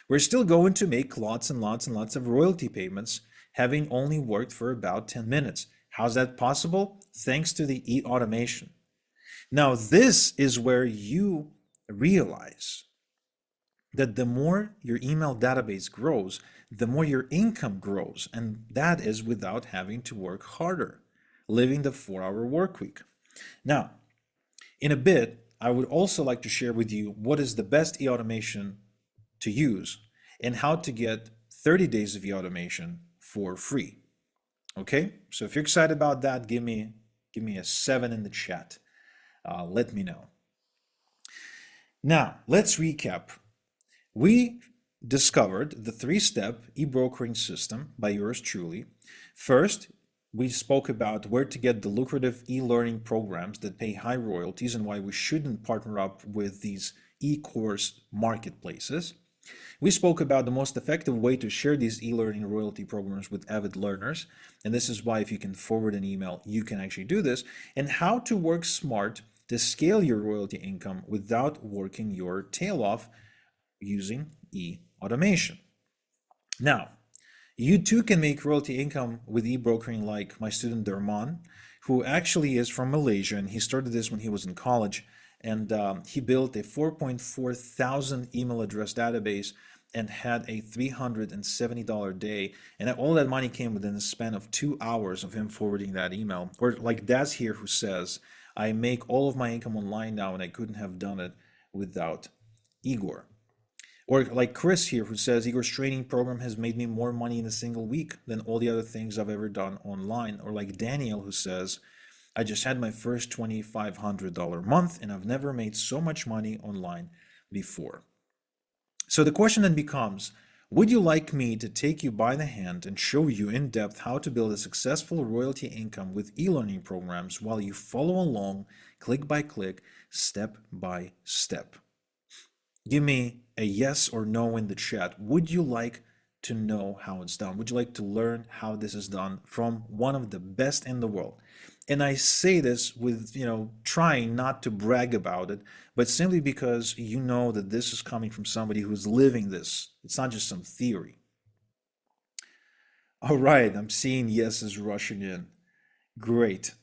we're still going to make lots and lots and lots of royalty payments, having only worked for about 10 minutes. How's that possible? Thanks to the e-automation. Now, this is where you realize that the more your email database grows, the more your income grows, and that is without having to work harder, living the 4-hour work week. Now, in a bit, I would also like to share with you what is the best e-automation to use and how to get 30 days of e-automation for free. Okay, so if you're excited about that, give me a 7 in the chat. Let me know. Now, let's recap. We discovered the 3-step e-brokering system by yours truly. First, we spoke about where to get the lucrative e-learning programs that pay high royalties and why we shouldn't partner up with these e-course marketplaces. We spoke about the most effective way to share these e-learning royalty programs with avid learners, and this is why if you can forward an email, you can actually do this, and how to work smart to scale your royalty income without working your tail off using e-automation. Now, you too can make royalty income with e-brokering like my student Derman, who actually is from Malaysia, and he started this when he was in college, and he built a 4.4 thousand email address database and had a $370 day, and all that money came within the span of 2 hours of him forwarding that email. Or like Daz here, who says, I make all of my income online now, and I couldn't have done it without Igor. Or like Chris here, who says, Igor's training program has made me more money in a single week than all the other things I've ever done online. Or like Daniel, who says, I just had my first $2,500 month and I've never made so much money online before. So the question then becomes, would you like me to take you by the hand and show you in depth how to build a successful royalty income with e-learning programs while you follow along click by click, step by step? Give me a yes or no in the chat. Would you like to know how it's done? Would you like to learn how this is done from one of the best in the world? And I say this with, trying not to brag about it, but simply because you know that this is coming from somebody who's living this. It's not just some theory. All right, I'm seeing yeses rushing in. Great.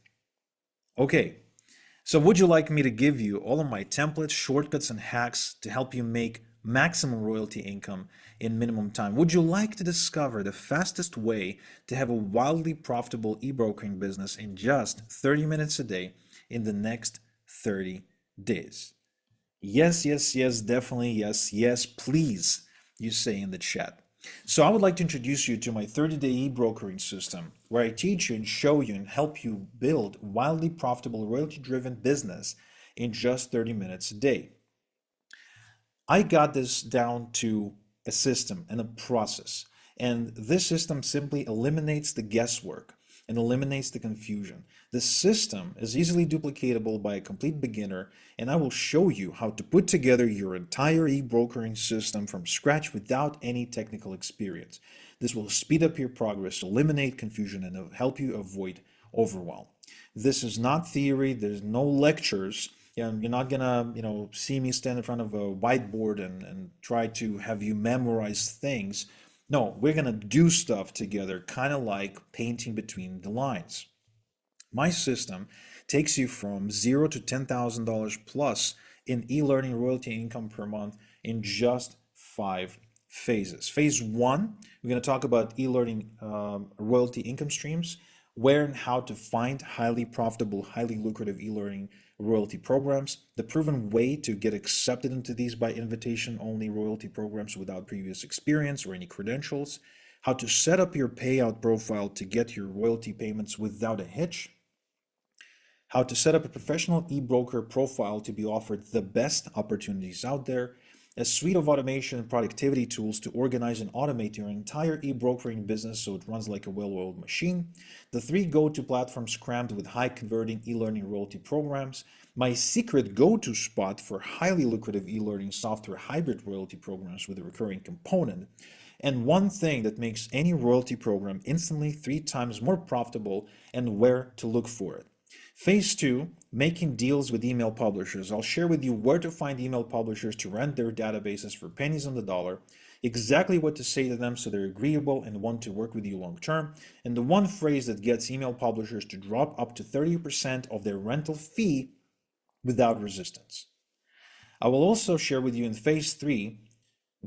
Okay. So would you like me to give you all of my templates, shortcuts, and hacks to help you make maximum royalty income in minimum time? Would you like to discover the fastest way to have a wildly profitable e-brokering business in just 30 minutes a day in the next 30 days? Yes, yes, yes, definitely yes, yes, please, you say in the chat. So I would like to introduce you to my 30-day e-brokering system, where I teach you and show you and help you build wildly profitable royalty-driven business in just 30 minutes a day. I got this down to a system and a process, and this system simply eliminates the guesswork and eliminates the confusion. The system is easily duplicatable by a complete beginner, and I will show you how to put together your entire e-brokering system from scratch without any technical experience. This will speed up your progress, eliminate confusion, and help you avoid overwhelm. This is not theory. There's no lectures. You're not gonna, see me stand in front of a whiteboard and try to have you memorize things. No, we're gonna do stuff together, kind of like painting between the lines. My system takes you from $0 to $10,000 plus in e-learning royalty income per month in just 5 phases. Phase 1, we're going to talk about e-learning royalty income streams, where and how to find highly profitable, highly lucrative e-learning royalty programs, the proven way to get accepted into these by invitation only royalty programs without previous experience or any credentials, how to set up your payout profile to get your royalty payments without a hitch, how to set up a professional e-broker profile to be offered the best opportunities out there, a suite of automation and productivity tools to organize and automate your entire e-brokering business so it runs like a well-oiled machine, the 3 go-to platforms crammed with high-converting e-learning royalty programs, my secret go-to spot for highly lucrative e-learning software hybrid royalty programs with a recurring component, and one thing that makes any royalty program instantly 3 times more profitable and where to look for it. Phase 2, making deals with email publishers. I'll share with you where to find email publishers to rent their databases for pennies on the dollar, exactly what to say to them so they're agreeable and want to work with you long term, and the one phrase that gets email publishers to drop up to 30% of their rental fee without resistance. I will also share with you in phase 3,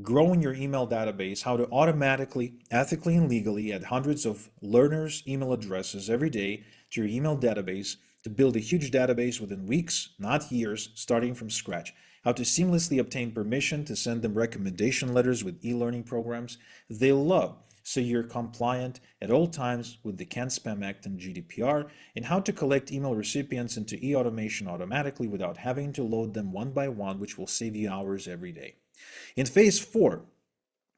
growing your email database, how to automatically, ethically, and legally add hundreds of learners' email addresses every day to your email database to build a huge database within weeks, not years, starting from scratch. How how to seamlessly obtain permission to send them recommendation letters with e-learning programs they love so you're compliant at all times with the Can't Spam Act and GDPR, and how to collect email recipients into e-automation automatically without having to load them one by one, which will save you hours every day. In phase 4,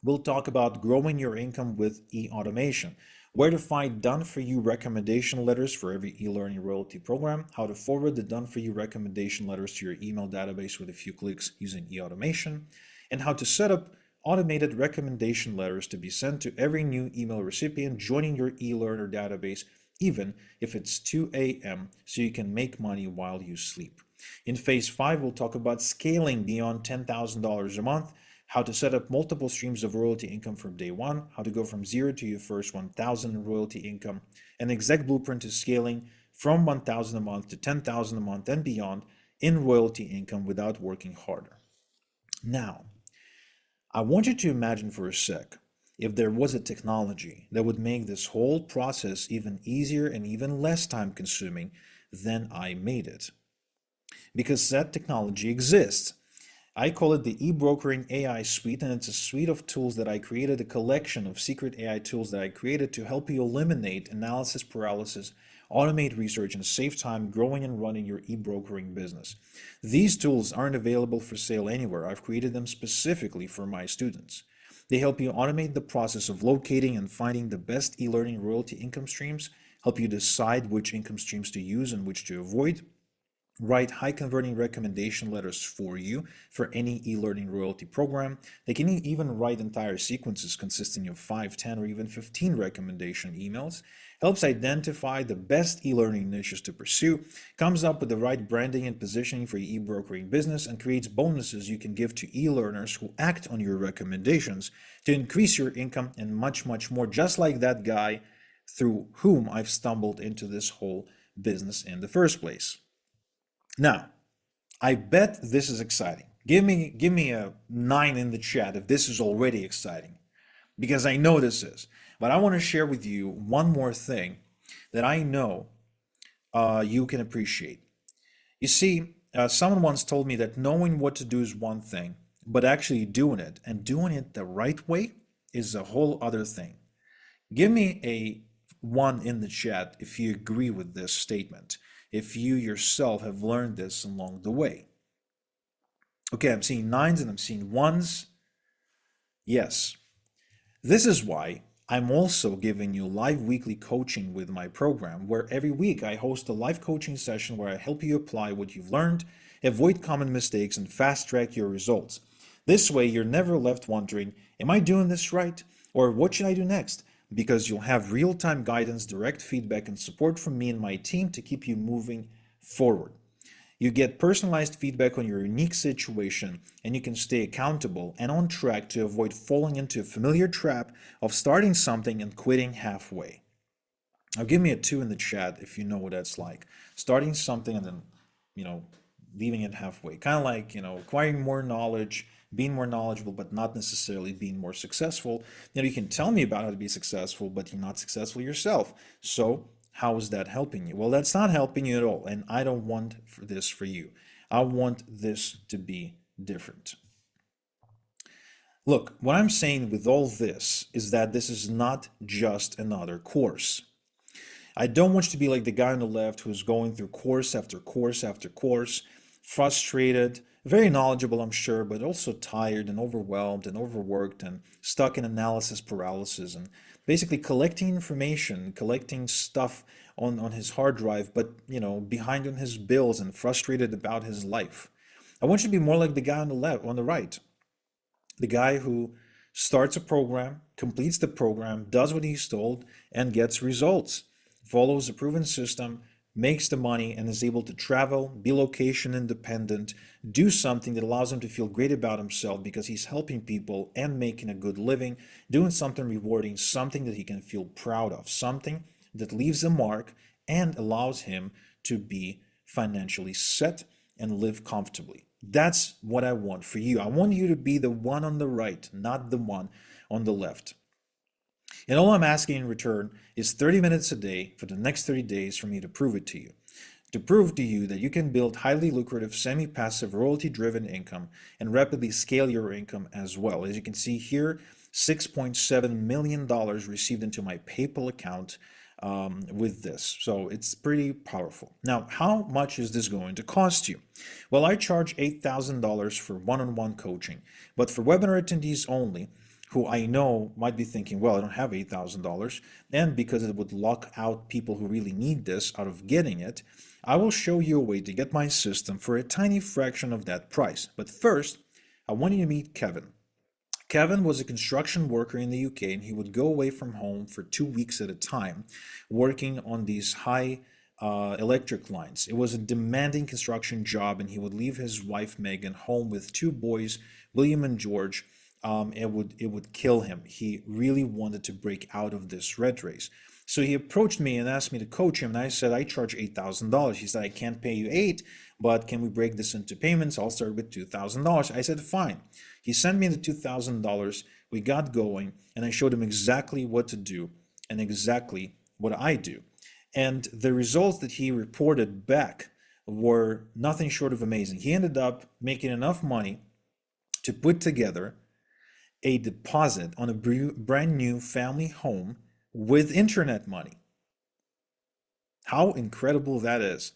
we'll talk about growing your income with e-automation, where to find done-for-you recommendation letters for every e-learning royalty program, how to forward the done-for-you recommendation letters to your email database with a few clicks using e-automation, and how to set up automated recommendation letters to be sent to every new email recipient joining your e-learner database, even if it's 2 a.m., so you can make money while you sleep. In phase 5, we'll talk about scaling beyond $10,000 a month, how to set up multiple streams of royalty income from day one, how to go from zero to your first 1,000 in royalty income, an exact blueprint to scaling from 1,000 a month to 10,000 a month and beyond in royalty income without working harder. Now, I want you to imagine for a sec if there was a technology that would make this whole process even easier and even less time consuming than I made it. Because that technology exists. I call it the eBrokering AI suite, and it's a suite of tools that I created, a collection of secret AI tools that I created to help you eliminate analysis paralysis, automate research, and save time growing and running your eBrokering business. These tools aren't available for sale anywhere. I've created them specifically for my students. They help you automate the process of locating and finding the best e-learning royalty income streams, help you decide which income streams to use and which to avoid, write high converting recommendation letters for you for any e-learning royalty program. They can even write entire sequences consisting of 5, 10, or even 15 recommendation emails, helps identify the best e-learning niches to pursue, comes up with the right branding and positioning for your e-brokering business, and creates bonuses you can give to e-learners who act on your recommendations to increase your income and much, much more, just like that guy through whom I've stumbled into this whole business in the first place. Now, I bet this is exciting. Give me a 9 in the chat if this is already exciting, because I know this is. But I want to share with you one more thing that I know you can appreciate. You see, someone once told me that knowing what to do is one thing, but actually doing it and doing it the right way is a whole other thing. Give me a 1 in the chat if you agree with this statement, if you yourself have learned this along the way. Okay, I'm seeing 9s and I'm seeing 1s. Yes. This is why I'm also giving you live weekly coaching with my program, where every week I host a live coaching session where I help you apply what you've learned, avoid common mistakes, and fast track your results. This way, you're never left wondering, am I doing this right? Or what should I do next? Because you'll have real-time guidance, direct feedback, and support from me and my team to keep you moving forward. You get personalized feedback on your unique situation, and you can stay accountable and on track to avoid falling into a familiar trap of starting something and quitting halfway. Now, give me a 2 in the chat if you know what that's like. Starting something and then, leaving it halfway. Kind of like, acquiring more knowledge, being more knowledgeable, but not necessarily being more successful. You can tell me about how to be successful, but you're not successful yourself. So how is that helping you? Well, that's not helping you at all. And I don't want this for you. I want this to be different. Look, what I'm saying with all this is that this is not just another course. I don't want you to be like the guy on the left who's going through course after course after course, frustrated, very knowledgeable, I'm sure, but also tired and overwhelmed and overworked and stuck in analysis paralysis and basically collecting information, collecting stuff on his hard drive, but behind on his bills and frustrated about his life. I want you to be more like the guy on the left, on the right, the guy who starts a program, completes the program, does what he's told, and gets results, follows a proven system, makes the money, and is able to travel, be location independent, do something that allows him to feel great about himself because he's helping people and making a good living, doing something rewarding, something that he can feel proud of, something that leaves a mark and allows him to be financially set and live comfortably. That's what I want for you. I want you to be the one on the right, not the one on the left. And all I'm asking in return is 30 minutes a day for the next 30 days for me to prove it to you. to prove to you that you can build highly lucrative, semi-passive, royalty-driven income and rapidly scale your income as well. As you can see here, $6.7 million received into my PayPal account with this. So it's pretty powerful. Now, how much is this going to cost you? Well, I charge $8,000 for one-on-one coaching, but for webinar attendees only, who I know might be thinking, well, I don't have $8,000, and because it would lock out people who really need this out of getting it, I will show you a way to get my system for a tiny fraction of that price. But first, I want you to meet Kevin. Kevin was a construction worker in the UK, and he would go away from home for 2 weeks at a time, working on these high electric lines. It was a demanding construction job, and he would leave his wife Megan home with 2 boys, William and George. It would kill him. He really wanted to break out of this red race. So he approached me and asked me to coach him, and I said, I charge $8,000. He said, I can't pay you 8, but can we break this into payments? I'll start with $2,000. I said, fine. He sent me the $2,000. We got going, and I showed him exactly what to do and exactly what I do. And the results that he reported back were nothing short of amazing. He ended up making enough money to put together a deposit on a brand new family home with internet money. How incredible that is.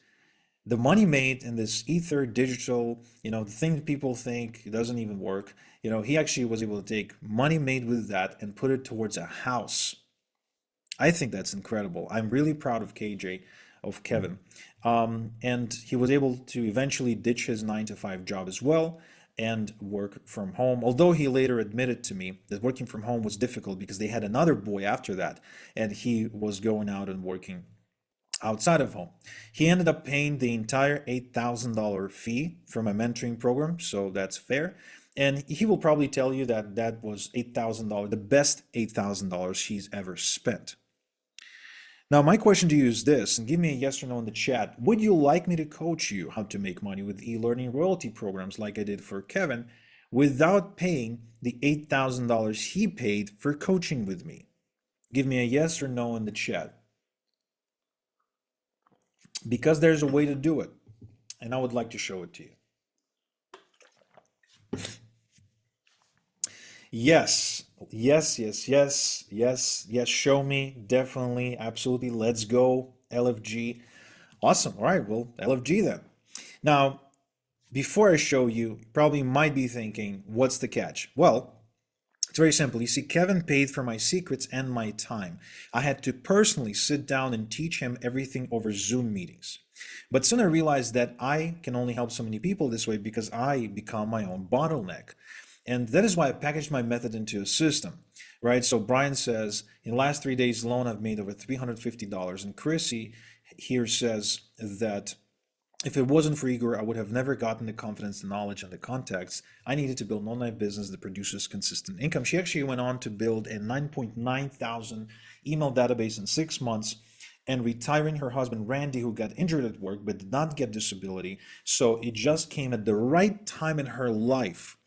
The money made in this ether digital, the thing that people think it doesn't even work, he actually was able to take money made with that and put it towards a house. I think that's incredible. I'm really proud of KJ, of Kevin. And he was able to eventually ditch his 9 to 5 job as well and work from home. Although he later admitted to me that working from home was difficult because they had another boy after that, and he was going out and working outside of home. He ended up paying the entire $8,000 fee for my mentoring program, so that's fair. And he will probably tell you that that was $8,000, the best $8,000 he's ever spent. Now, my question to you is this, and give me a yes or no in the chat. Would you like me to coach you how to make money with e-learning royalty programs like I did for Kevin without paying the $8,000 he paid for coaching with me? Give me a yes or no in the chat. Because there's a way to do it, and I would like to show it to you. Yes, yes, yes, yes, yes, yes, show me, definitely, absolutely, let's go, LFG. Awesome, all right, well, LFG then. Now, before I show you, you probably might be thinking, what's the catch? Well, it's very simple. You see, Kevin paid for my secrets and my time. I had to personally sit down and teach him everything over Zoom meetings. But soon I realized that I can only help so many people this way because I become my own bottleneck. And that is why I packaged my method into a system, right? So Brian says, in the last 3 days alone, I've made over $350. And Chrissy here says that if it wasn't for Igor, I would have never gotten the confidence, the knowledge, and the contacts I needed to build an online business that produces consistent income. She actually went on to build a 9.9 thousand email database in 6 months and retiring her husband, Randy, who got injured at work but did not get disability. So it just came at the right time in her life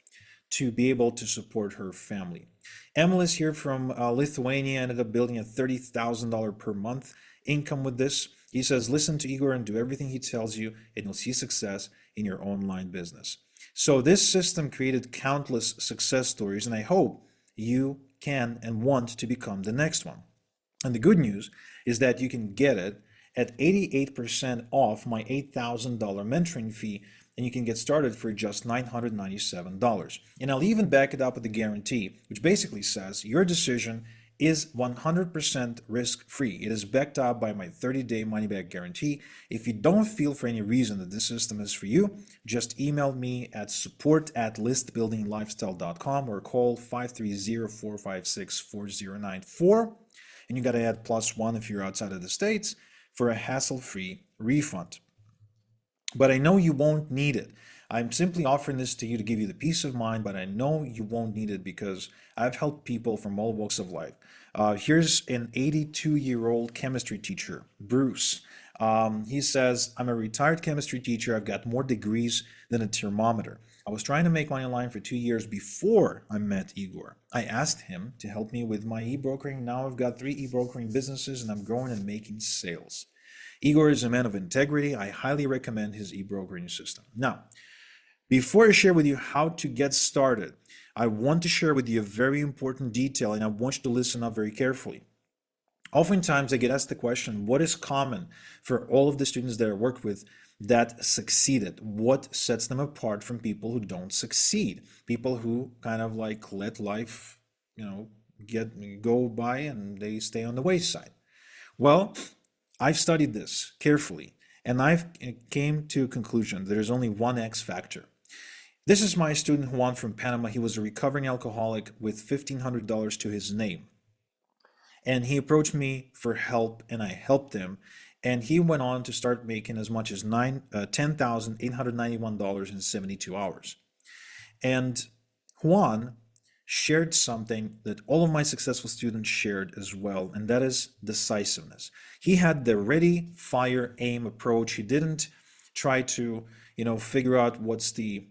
to be able to support her family. Emily's here from Lithuania, ended up building a $30,000 per month income with this. He says, listen to Igor and do everything he tells you, and you'll see success in your online business. So this system created countless success stories, and I hope you can and want to become the next one. And the good news is that you can get it at 88% off my $8,000 mentoring fee, and you can get started for just $997. And I'll even back it up with a guarantee, which basically says your decision is 100% risk-free. It is backed up by my 30-day money-back guarantee. If you don't feel for any reason that this system is for you, just email me at support@listbuildinglifestyle.com or call 530-456-4094. And you got to add +1 if you're outside of the States for a hassle-free refund. But I know you won't need it. I'm simply offering this to you to give you the peace of mind, but I know you won't need it because I've helped people from all walks of life. Here's an 82-year-old chemistry teacher, Bruce. He says, I'm a retired chemistry teacher. I've got more degrees than a thermometer. I was trying to make money online for 2 years before I met Igor. I asked him to help me with my e-brokering. Now I've got 3 e-brokering businesses and I'm growing and making sales. Igor is a man of integrity. I highly recommend his e-brokering system. Now, before I share with you how to get started, I want to share with you a very important detail, and I want you to listen up very carefully. Oftentimes, I get asked the question, what is common for all of the students that I work with that succeeded? What sets them apart from people who don't succeed? People who kind of like let life, go by and they stay on the wayside. Well, I've studied this carefully, and I've came to a conclusion that there's only one X factor. This is my student Juan from Panama. He was a recovering alcoholic with $1,500 to his name. And he approached me for help, and I helped him. And he went on to start making as much as $10,891 in 72 hours. And Juan shared something that all of my successful students shared as well, and that is decisiveness. He had the ready, fire, aim approach. He didn't try to, figure out what's the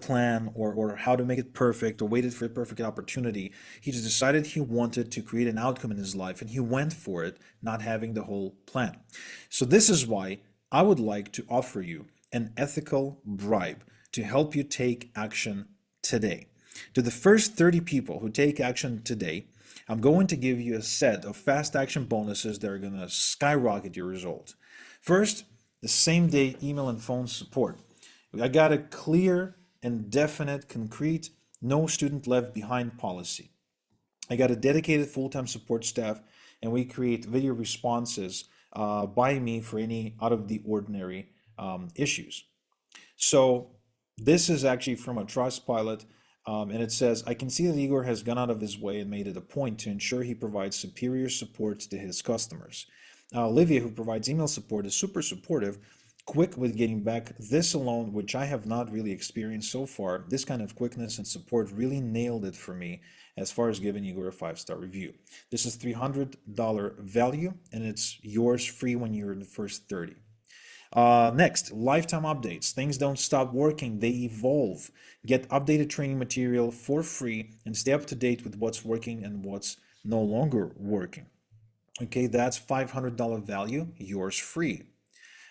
plan, or how to make it perfect, or waited for a perfect opportunity. He just decided he wanted to create an outcome in his life, and he went for it, not having the whole plan. So this is why I would like to offer you an ethical bribe to help you take action today. To the first 30 people who take action today, I'm going to give you a set of fast action bonuses that are going to skyrocket your result. First, the same day email and phone support. I got a clear and definite, concrete, no student left behind policy. I got a dedicated full-time support staff, and we create video responses by me for any out of the ordinary issues. So this is actually from a trust pilot, and it says, I can see that Igor has gone out of his way and made it a point to ensure he provides superior support to his customers. Olivia, who provides email support, is super supportive, quick with getting back. This alone, which I have not really experienced so far, this kind of quickness and support really nailed it for me as far as giving Igor a 5-star review. This is $300 value, and it's yours free when you're in the first 30. Next, lifetime updates. Things don't stop working, they evolve. Get updated training material for free and stay up to date with what's working and what's no longer working. Okay, that's $500 value, yours free.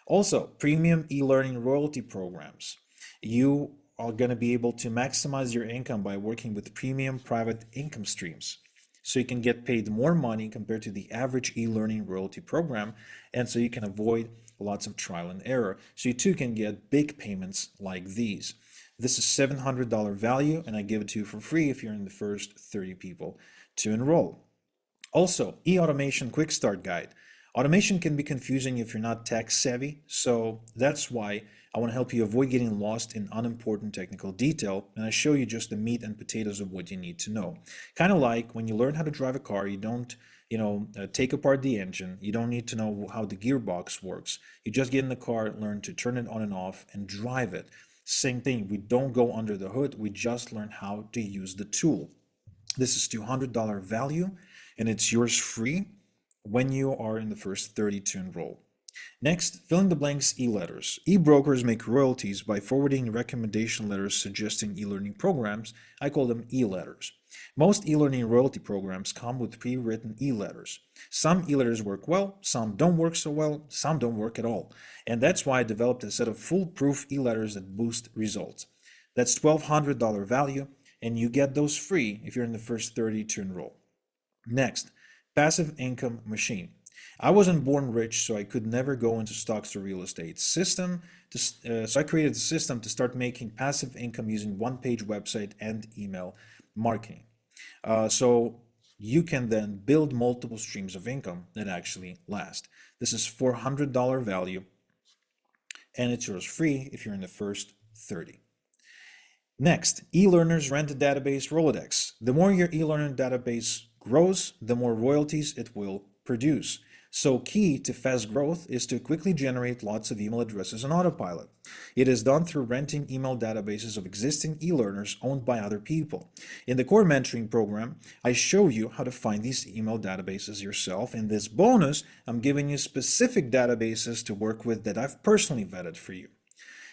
Also, premium e-learning royalty programs. You are going to be able to maximize your income by working with premium private income streams. So you can get paid more money compared to the average e-learning royalty program, and so you can avoid lots of trial and error. So you too can get big payments like these. This is $700 value, and I give it to you for free if you're in the first 30 people to enroll. Also, e-automation quick start guide. Automation can be confusing if you're not tech savvy, so that's why I want to help you avoid getting lost in unimportant technical detail, and I show you just the meat and potatoes of what you need to know. Kind of like when you learn how to drive a car, you don't take apart the engine. You don't need to know how the gearbox works. You just get in the car, learn to turn it on and off, and drive it. Same thing, we don't go under the hood, we just learn how to use the tool. This is $200 value, and it's yours free when you are in the first 30 to enroll. Next, fill in the blanks e-letters. E-brokers make royalties by forwarding recommendation letters suggesting e-learning programs. I call them e-letters. Most e-learning royalty programs come with pre-written e-letters. Some e-letters work well, some don't work so well, some don't work at all. And that's why I developed a set of foolproof e-letters that boost results. That's $1,200 value, and you get those free if you're in the first 30 to enroll. Next, passive income machine. I wasn't born rich, so I could never go into stocks or real estate. So I created a system to start making passive income using one-page website and email marketing. So you can then build multiple streams of income that actually last. This is $400 value, and it's yours free if you're in the first 30. Next, e-learners rent a database Rolodex. The more your e-learning database grows, the more royalties it will produce. So key to fast growth is to quickly generate lots of email addresses on autopilot. It is done through renting email databases of existing e-learners owned by other people. In the core mentoring program, I show you how to find these email databases yourself. In this bonus, I'm giving you specific databases to work with that I've personally vetted for you.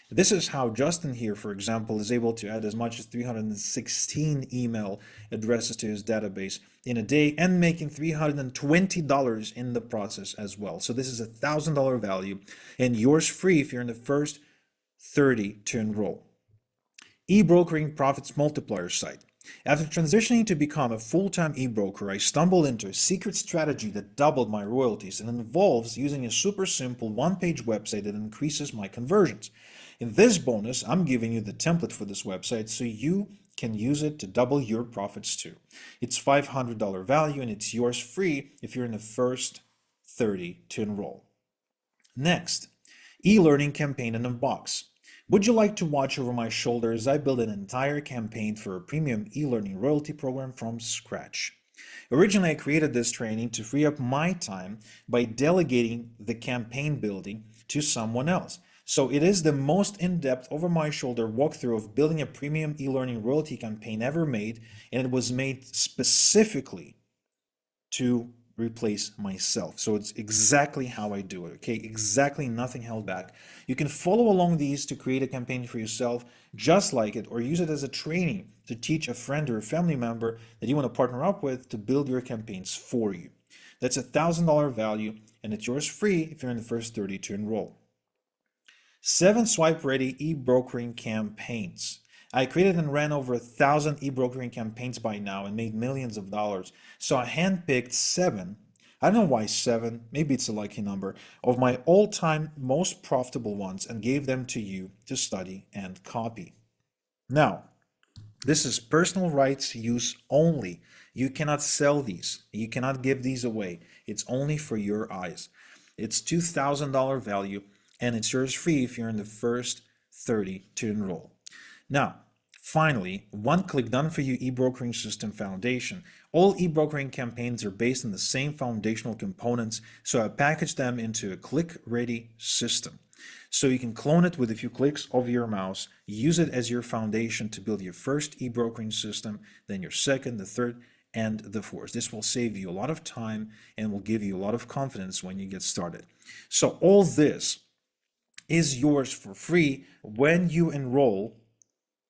This is how Justin here, for example, is able to add as much as 316 email addresses to his database in a day and making $320 in the process as well. So this is a $1,000 value and yours free if you're in the first 30 to enroll. eBrokering Profits Multiplier site. After transitioning to become a full-time eBroker, I stumbled into a secret strategy that doubled my royalties and involves using a super simple one-page website that increases my conversions. In this bonus, I'm giving you the template for this website so you can use it to double your profits too. It's $500 value and it's yours free if you're in the first 30 to enroll. Next, e-learning campaign in a box. Would you like to watch over my shoulder as I build an entire campaign for a premium e-learning royalty program from scratch? Originally, I created this training to free up my time by delegating the campaign building to someone else. So it is the most in-depth over my shoulder walkthrough of building a premium e-learning royalty campaign ever made, and it was made specifically to replace myself. So it's exactly how I do it, okay? Exactly, nothing held back. You can follow along these to create a campaign for yourself just like it, or use it as a training to teach a friend or a family member that you want to partner up with to build your campaigns for you. That's a $1,000 value and it's yours free if you're in the first 30 to enroll. 7 swipe-ready e-brokering campaigns. I created and ran over 1,000 e-brokering campaigns by now and made millions of dollars. So I handpicked 7, I don't know why 7, maybe it's a lucky number, of my all-time most profitable ones and gave them to you to study and copy. Now, this is personal rights use only. You cannot sell these. You cannot give these away. It's only for your eyes. It's $2,000 value and it's yours free if you're in the first 30 to enroll. Now, finally, one-click done-for-you e-brokering system foundation. All e-brokering campaigns are based on the same foundational components, so I packaged them into a click-ready system. So you can clone it with a few clicks of your mouse, use it as your foundation to build your first e-brokering system, then your second, the third, and the fourth. This will save you a lot of time and will give you a lot of confidence when you get started. So all this is yours for free when you enroll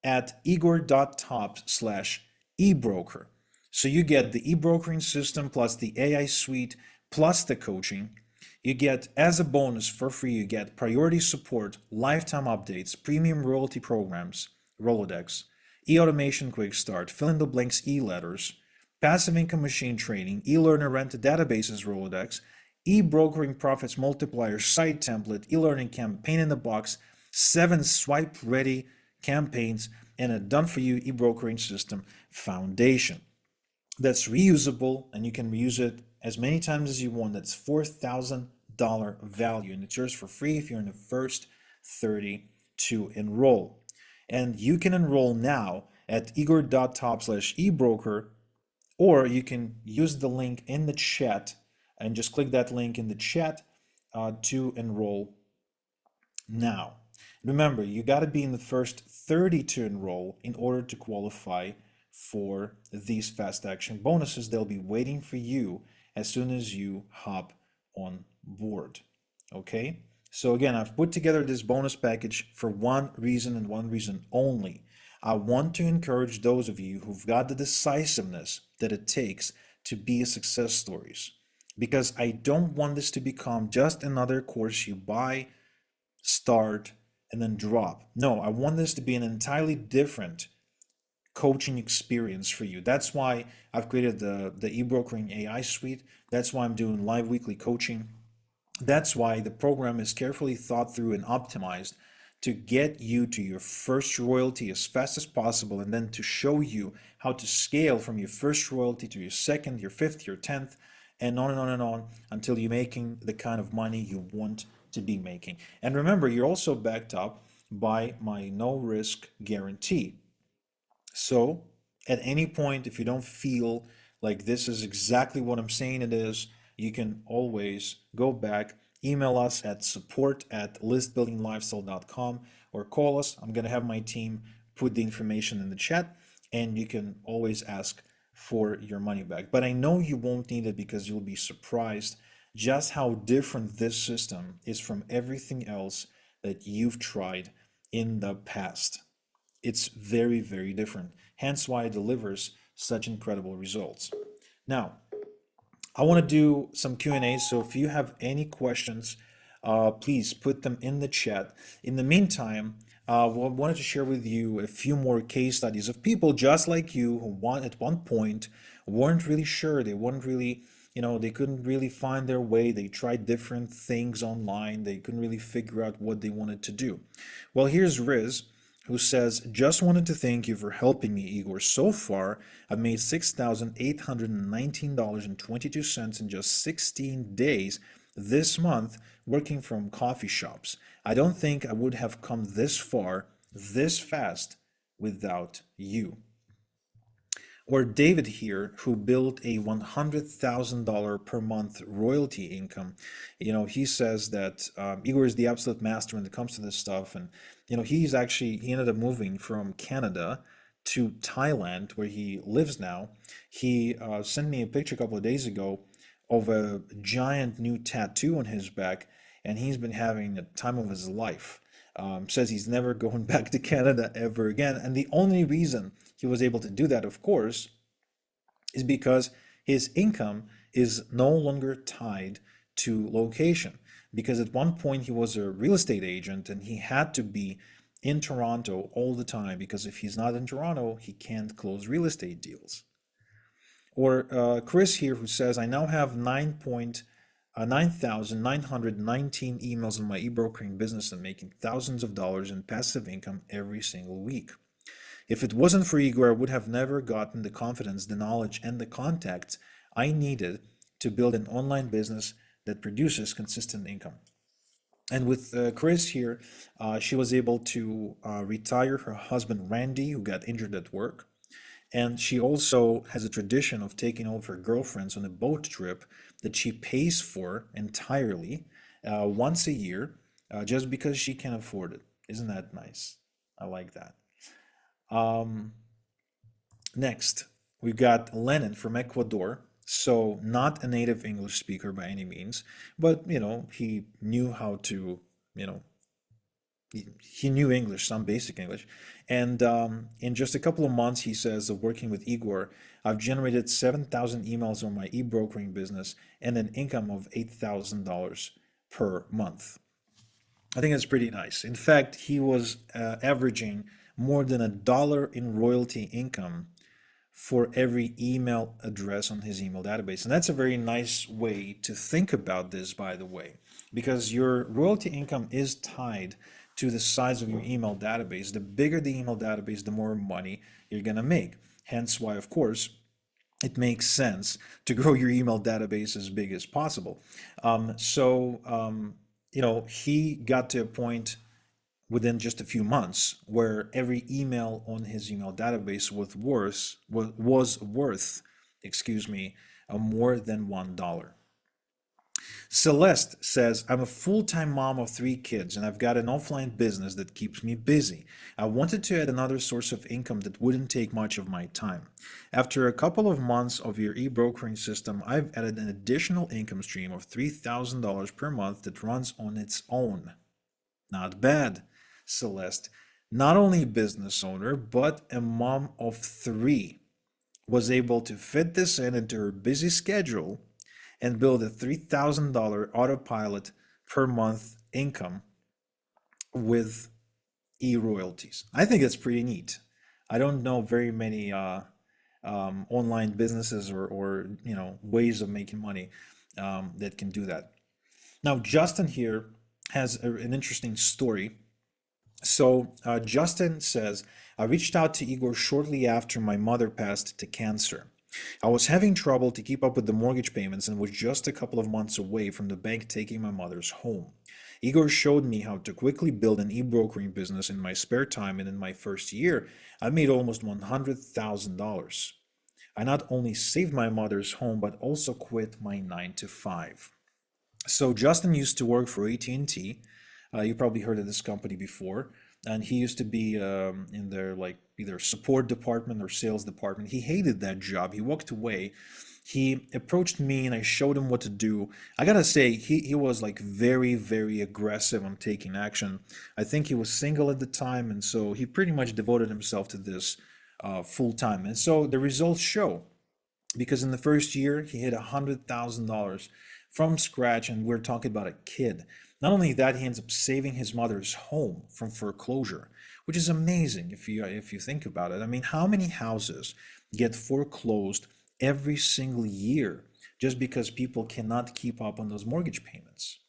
at igor.top/ebroker. So you get the e-brokering system plus the AI suite plus the coaching. You get, as a bonus for free, you get priority support, lifetime updates, premium royalty programs, Rolodex, e-automation quick start, fill in the blanks e-letters, passive income machine training, e-learner rented databases Rolodex, e-brokering profits multiplier site template, e-learning campaign in the box, 7 swipe ready campaigns, and a done-for-you e-brokering system foundation that's reusable and you can reuse it as many times as you want. That's $4,000 value and it's yours for free if you're in the first 30 to enroll. And you can enroll now at igor.top/ebroker, or you can use the link in the chat and just click that link in the chat to enroll now. Remember, you got to be in the first 30 to enroll in order to qualify for these fast action bonuses. They'll be waiting for you as soon as you hop on board. Okay? So again, I've put together this bonus package for one reason and one reason only. I want to encourage those of you who've got the decisiveness that it takes to be a success stories. Because I don't want this to become just another course you buy, start, and then drop. No, I want this to be an entirely different coaching experience for you. That's why I've created the eBrokering AI suite. That's why I'm doing live weekly coaching. That's why the program is carefully thought through and optimized to get you to your first royalty as fast as possible, and then to show you how to scale from your first royalty to your second, your fifth, your 10th, and on and on and on until you're making the kind of money you want to be making. And remember, you're also backed up by my no risk guarantee. So at any point, if you don't feel like this is exactly what I'm saying it is, you can always go back, email us at support@listbuildinglifestyle.com or call us. I'm going to have my team put the information in the chat and you can always ask for your money back. But I know you won't need it because you'll be surprised just how different this system is from everything else that you've tried in the past. It's very, very different. Hence why it delivers such incredible results. Now, I want to do some Q&A, so if you have any questions, please put them in the chat. In the meantime, wanted to share with you a few more case studies of people just like you who at one point weren't really sure. They weren't really, they couldn't really find their way. They tried different things online. They couldn't really figure out what they wanted to do. Well, here's Riz, who says, just wanted to thank you for helping me, Igor. So far, I've made $6,819.22 in just 16 days this month working from coffee shops. I don't think I would have come this far, this fast, without you. Or David here, who built a $100,000 per month royalty income. He says that Igor is the absolute master when it comes to this stuff. And, he ended up moving from Canada to Thailand, where he lives now. He sent me a picture a couple of days ago of a giant new tattoo on his back, and he's been having the time of his life. Says he's never going back to Canada ever again. And the only reason he was able to do that, of course, is because his income is no longer tied to location. Because at one point he was a real estate agent and he had to be in Toronto all the time, because if he's not in Toronto, he can't close real estate deals. Or Chris here, who says, I now have 9,919 emails in my eBrokering business and making thousands of dollars in passive income every single week. If it wasn't for Igor, I would have never gotten the confidence, the knowledge, and the contacts I needed to build an online business that produces consistent income. And with Chris here, she was able to retire her husband, Randy, who got injured at work. And she also has a tradition of taking all of her girlfriends on a boat trip that she pays for entirely once a year, just because she can afford it. Isn't that nice? I like that. Next, we've got Lenin from Ecuador. So not a native English speaker by any means, but he knew how to, he knew English, some basic English. And in just a couple of months, he says, of working with Igor, I've generated 7,000 emails on my eBrokering business and an income of $8,000 per month. I think that's pretty nice. In fact, he was averaging more than $1 in royalty income for every email address on his email database. And that's a very nice way to think about this, by the way, because your royalty income is tied to the size of your email database. The bigger the email database, the more money you're going to make. Hence why, of course, it makes sense to grow your email database as big as possible. He got to a point within just a few months where every email on his email database was worth more than $1. Celeste says, I'm a full-time mom of 3 kids and I've got an offline business that keeps me busy. I wanted to add another source of income that wouldn't take much of my time. After a couple of months of your e-brokering system, I've added an additional income stream of $3,000 per month that runs on its own. Not bad, Celeste. Not only a business owner, but a mom of 3 was able to fit this into her busy schedule and build a $3,000 autopilot per month income with e-royalties. I think that's pretty neat. I don't know very many online businesses or ways of making money that can do that. Now, Justin here has an interesting story. So Justin says, I reached out to Igor shortly after my mother passed to cancer. I was having trouble to keep up with the mortgage payments and was just a couple of months away from the bank taking my mother's home. Igor showed me how to quickly build an e-brokering business in my spare time, and in my first year, I made almost $100,000. I not only saved my mother's home, but also quit my 9-to-5. So Justin used to work for AT&T. You probably heard of this company before. and he used to be in their like either support department or sales department. He hated that job. He walked away. He approached me and I showed him what to do. I gotta say, he was like very, very aggressive on taking action. I think he was single at the time, and so he pretty much devoted himself to this full time. And so the results show, because in the first year he hit $100,000 from scratch, and we're talking about a kid. Not only that, he ends up saving his mother's home from foreclosure, which is amazing if you think about it. I mean, how many houses get foreclosed every single year just because people cannot keep up on those mortgage payments?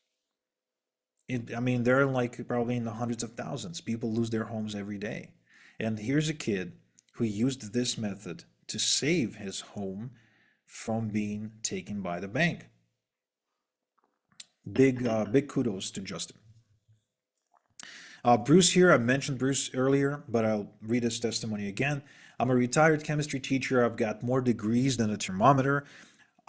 I mean, they're like probably in the hundreds of thousands. People lose their homes every day. And here's a kid who used this method to save his home from being taken by the bank. Big kudos to Justin. Bruce here, I mentioned Bruce earlier, but I'll read his testimony again. I'm a retired chemistry teacher. I've got more degrees than a thermometer.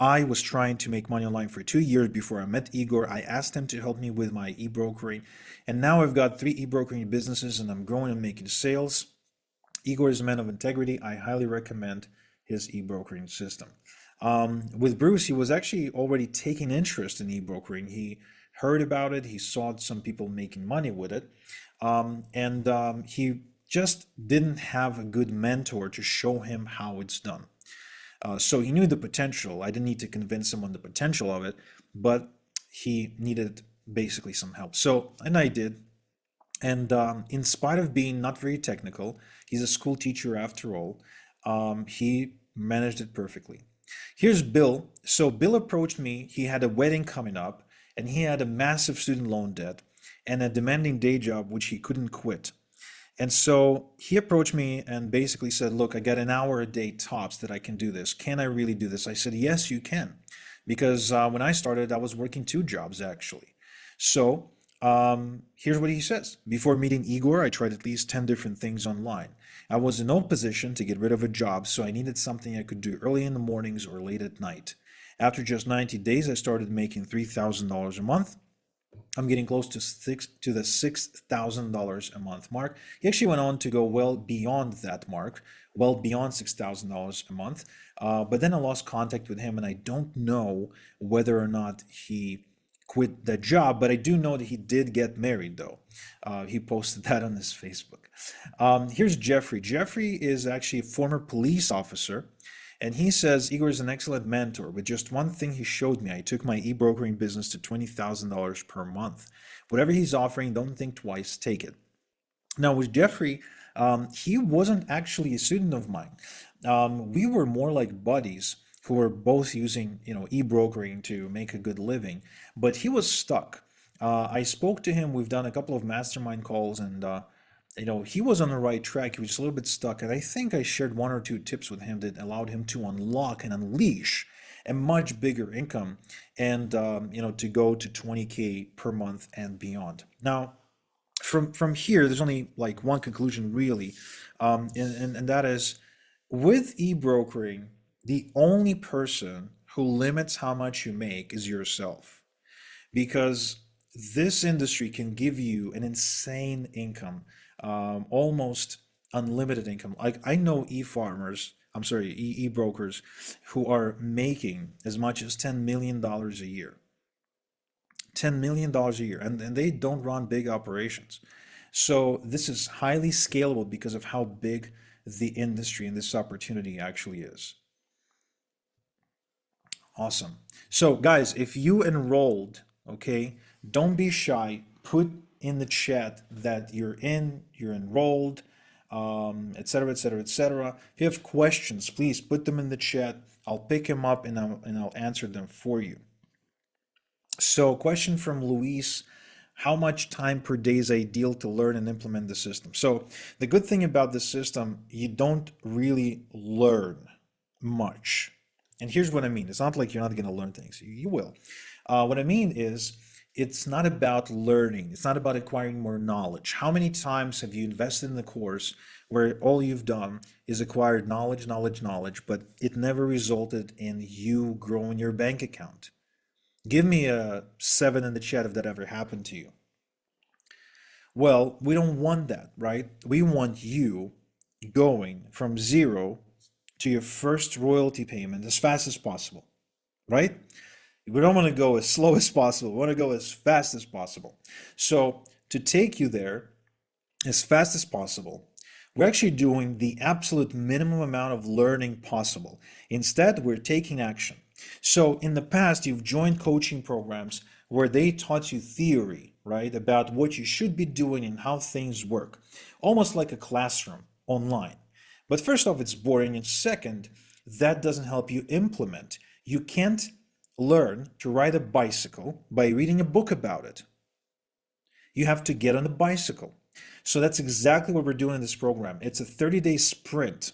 I was trying to make money online for 2 years before I met Igor. I asked him to help me with my e-brokering, and now I've got 3 e-brokering businesses and I'm growing and making sales. Igor is a man of integrity. I highly recommend his e-brokering system. With Bruce, he was actually already taking interest in e-brokering. He heard about it. He saw some people making money with it. And he just didn't have a good mentor to show him how it's done. So he knew the potential. I didn't need to convince him on the potential of it, but he needed basically some help. So, and I did. And in spite of being not very technical, he's a school teacher after all, he managed it perfectly. Here's Bill. So Bill approached me. He had a wedding coming up, and he had a massive student loan debt and a demanding day job, which he couldn't quit. And so he approached me and basically said, look, I got an hour a day tops that I can do this. Can I really do this? I said, yes, you can. Because when I started, I was working 2 jobs actually. So here's what he says. Before meeting Igor, I tried at least 10 different things online. I was in no position to get rid of a job, so I needed something I could do early in the mornings or late at night. After just 90 days, I started making $3,000 a month. I'm getting close to the $6,000 a month mark. He actually went on to go well beyond that mark, well beyond $6,000 a month. But then I lost contact with him, and I don't know whether or not he quit that job, but I do know that he did get married, though. He posted that on his Facebook. Here's Jeffrey. Jeffrey is actually a former police officer. And he says, Igor is an excellent mentor. With just one thing he showed me, I took my e-brokering business to $20,000 per month. Whatever he's offering, don't think twice, take it. Now, with Jeffrey, he wasn't actually a student of mine. We were more like buddies who were both using, e-brokering to make a good living. But he was stuck. I spoke to him. We've done a couple of mastermind calls, and he was on the right track. He was just a little bit stuck. And I think I shared 1 or 2 tips with him that allowed him to unlock and unleash a much bigger income and, to go to 20K per month and beyond. Now, from here, there's only like one conclusion really. And that is, with e-brokering, the only person who limits how much you make is yourself, because this industry can give you an insane income, almost unlimited income. Like I know e-farmers, I'm sorry, e-brokers who are making as much as $10 million a year. $10 million a year, and they don't run big operations. So this is highly scalable because of how big the industry and this opportunity actually is. Awesome. So guys, if you enrolled, okay, don't be shy. Put in the chat that you're enrolled, etc., etc., etc. If you have questions, please put them in the chat. I'll pick them up and I'll answer them for you. So, question from Luis. How much time per day is ideal to learn and implement the system? So, the good thing about the system, you don't really learn much. And here's what I mean. It's not like you're not going to learn things. You will. What I mean is, it's not about learning. It's not about acquiring more knowledge. How many times have you invested in the course where all you've done is acquired knowledge, knowledge, knowledge, but it never resulted in you growing your bank account? Give me a 7 in the chat if that ever happened to you. Well, we don't want that, right? We want you going from zero to your first royalty payment as fast as possible, right? We don't want to go as slow as possible. We want to go as fast as possible. So, to take you there as fast as possible, we're actually doing the absolute minimum amount of learning possible. Instead, we're taking action. So, in the past, you've joined coaching programs where they taught you theory, right, about what you should be doing and how things work, almost like a classroom online. But first off, it's boring. And second, that doesn't help you implement. You can't learn to ride a bicycle by reading a book about it. You have to get on a bicycle. So that's exactly what we're doing in this program. It's a 30-day sprint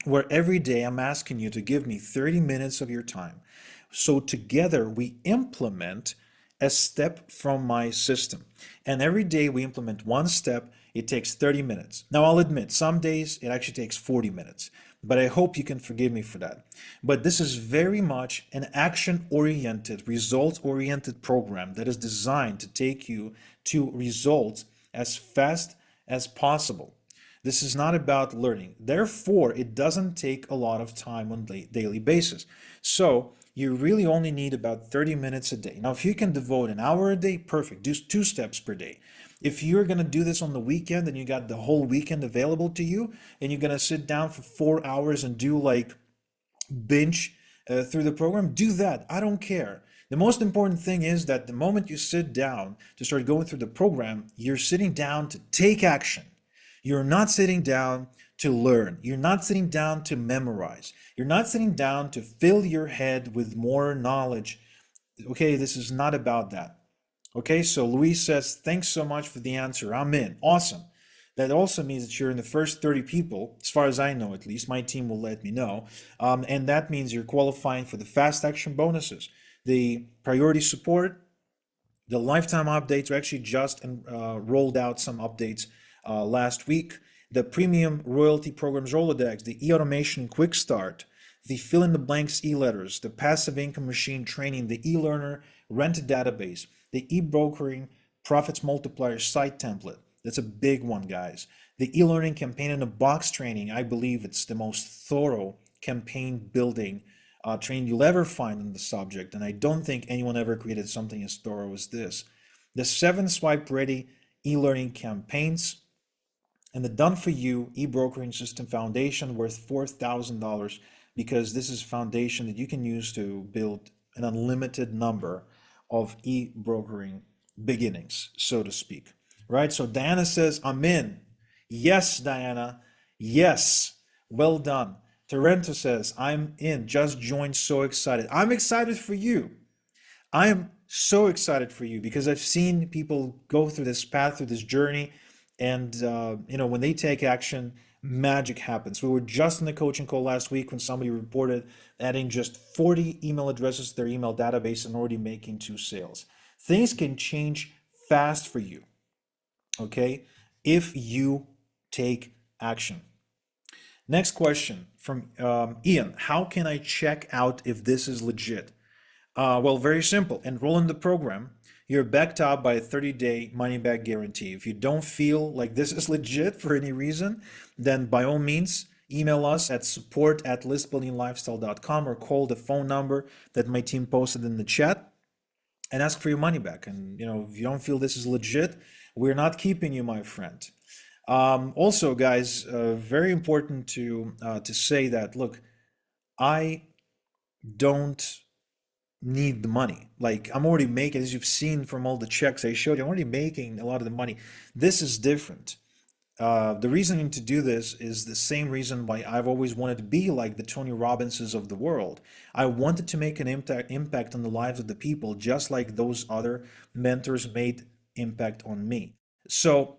where every day I'm asking you to give me 30 minutes of your time. So together we implement a step from my system. And every day we implement one step. It takes 30 minutes. Now I'll admit, some days it actually takes 40 minutes, but I hope you can forgive me for that. But this is very much an action-oriented, results-oriented program that is designed to take you to results as fast as possible. This is not about learning. Therefore, it doesn't take a lot of time on a daily basis. So you really only need about 30 minutes a day. Now, if you can devote an hour a day, perfect. Do 2 steps per day. If you're going to do this on the weekend and you got the whole weekend available to you and you're going to sit down for 4 hours and do like binge through the program, do that. I don't care. The most important thing is that the moment you sit down to start going through the program, you're sitting down to take action. You're not sitting down to learn. You're not sitting down to memorize. You're not sitting down to fill your head with more knowledge. Okay, this is not about that. Okay, so Luis says, thanks so much for the answer. I'm in. Awesome. That also means that you're in the first 30 people, as far as I know at least. My team will let me know. And that means you're qualifying for the fast action bonuses, the priority support, the lifetime updates. We actually just rolled out some updates last week. The premium royalty programs Rolodex, the e-automation quick start, the fill in the blanks e-letters, the passive income machine training, the e-learner rented database, the eBrokering profits multiplier site template. That's a big one, guys. The e-learning campaign in a box training, I believe it's the most thorough campaign building training you'll ever find on the subject, and I don't think anyone ever created something as thorough as this. The 7 swipe ready e-learning campaigns, and the done for you e-brokering system foundation worth $4,000, because this is a foundation that you can use to build an unlimited number of e-brokering beginnings, so to speak. Right? So Diana says, I'm in. Yes, Diana. Yes. Well done. Torrento says, I'm in. Just joined. So excited. I'm excited for you. I am so excited for you because I've seen people go through this path, through this journey, and when they take action, magic happens. We were just in the coaching call last week when somebody reported adding just 40 email addresses to their email database and already making 2 sales. Things can change fast for you, okay, if you take action. Next question from Ian. How can I check out if this is legit? Well, very simple. Enroll in the program. You're backed up by a 30-day money-back guarantee. If you don't feel like this is legit for any reason, then by all means, email us at support@listbuildinglifestyle.com or call the phone number that my team posted in the chat and ask for your money back. And if you don't feel this is legit, we're not keeping you, my friend. Also, guys, very important to say that, look, I don't need the money. Like, I'm already making, as you've seen from all the checks I showed you, I'm already making a lot of the money. This is different. The reasoning to do this is the same reason why I've always wanted to be like the Tony Robbinses of the world. I wanted to make an impact on the lives of the people, just like those other mentors made impact on me. So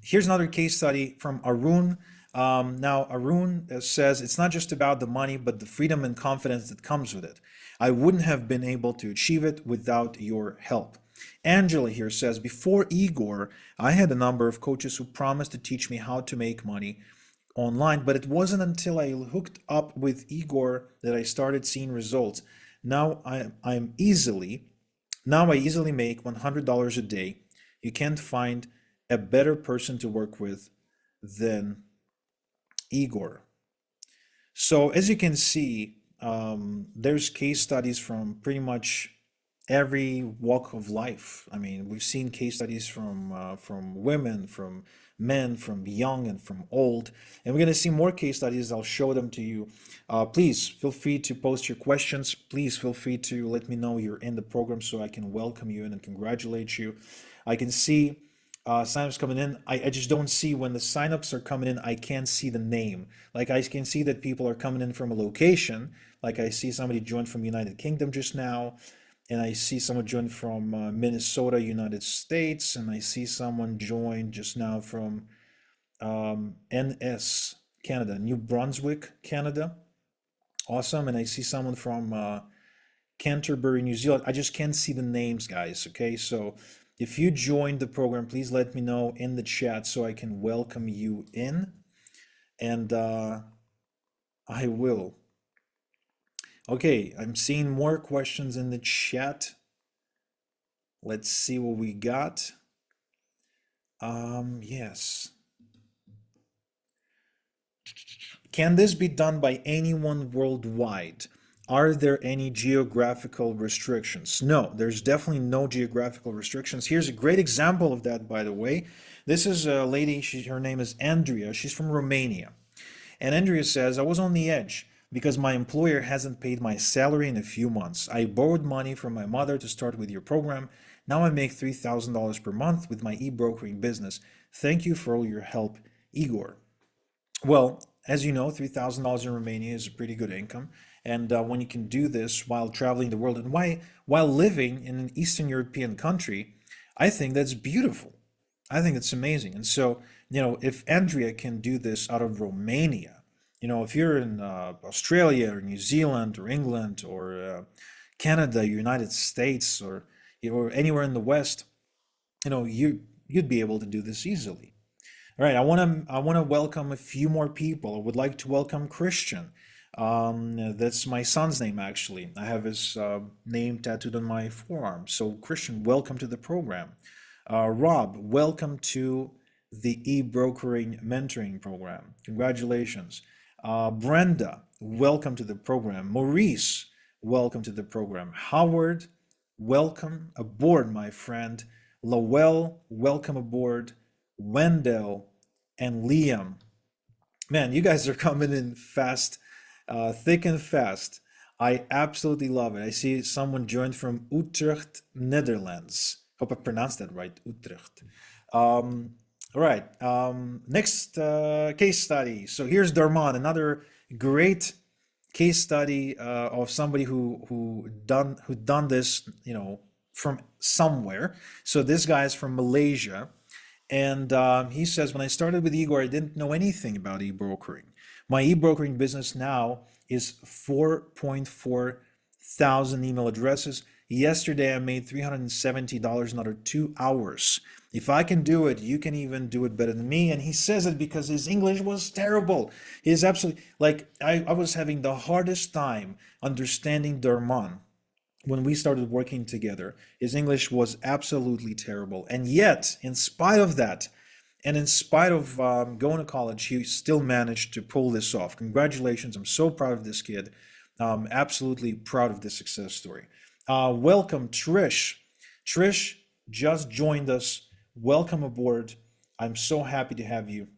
here's another case study from Arun. Now, Arun says, it's not just about the money, but the freedom and confidence that comes with it. I wouldn't have been able to achieve it without your help. Angela here says, before Igor, I had a number of coaches who promised to teach me how to make money online, but it wasn't until I hooked up with Igor that I started seeing results. Now I easily make $100 a day. You can't find a better person to work with than Igor. So as you can see, there's case studies from pretty much every walk of life. I mean, we've seen case studies from women, from men, from young and from old, and we're going to see more case studies. I'll show them to you. Please feel free to post your questions. Please feel free to let me know you're in the program so I can welcome you in and congratulate you. I can see signups coming in. I just don't see when the signups are coming in. I can't see the name. Like I can see that people are coming in from a location. Like I see somebody joined from United Kingdom just now, and I see someone joined from Minnesota, United States, and I see someone joined just now from NS Canada, New Brunswick, Canada. Awesome. And I see someone from Canterbury, New Zealand. I just can't see the names, guys. Okay, so if you joined the program, please let me know in the chat so I can welcome you in, and I will. Okay, I'm seeing more questions in the chat. Let's see what we got. Yes. Can this be done by anyone worldwide? Are there any geographical restrictions? No, there's definitely no geographical restrictions. Here's a great example of that, by the way. This is a lady, her name is Andrea. She's from Romania. And Andrea says, I was on the edge because my employer hasn't paid my salary in a few months. I borrowed money from my mother to start with your program. Now I make $3,000 per month with my e-brokering business. Thank you for all your help, Igor. Well, as you know, $3,000 in Romania is a pretty good income. And when you can do this while traveling the world and while living in an Eastern European country, I think that's beautiful. I think it's amazing. And so, if Andrea can do this out of Romania, if you're in Australia or New Zealand or England or Canada, United States, or anywhere in the West, you'd be able to do this easily. All right, I want to welcome a few more people. I would like to welcome Christian. That's my son's name, actually. I have his name tattooed on my forearm. So Christian, welcome to the program. Rob, welcome to the e-brokering mentoring program. Congratulations. Brenda, welcome to the program. Maurice, welcome to the program. Howard, welcome aboard, my friend. Lowell, welcome aboard. Wendell and Liam. Man, you guys are coming in fast, thick and fast. I absolutely love it. I see someone joined from Utrecht, Netherlands. Hope I pronounced that right, Utrecht. All right, next case study. So here's Darman, another great case study of somebody who done this, from somewhere. So this guy is from Malaysia. And he says, when I started with Igor, I didn't know anything about e-brokering. My e-brokering business now is 4.4 thousand email addresses. Yesterday, I made $370 in under 2 hours. If I can do it, you can even do it better than me. And he says it because his English was terrible. He's absolutely, like, I was having the hardest time understanding Derman when we started working together. His English was absolutely terrible. And yet, in spite of that, and in spite of going to college, he still managed to pull this off. Congratulations. I'm so proud of this kid. Absolutely proud of this success story. Welcome, Trish. Trish just joined us. Welcome aboard. I'm so happy to have you.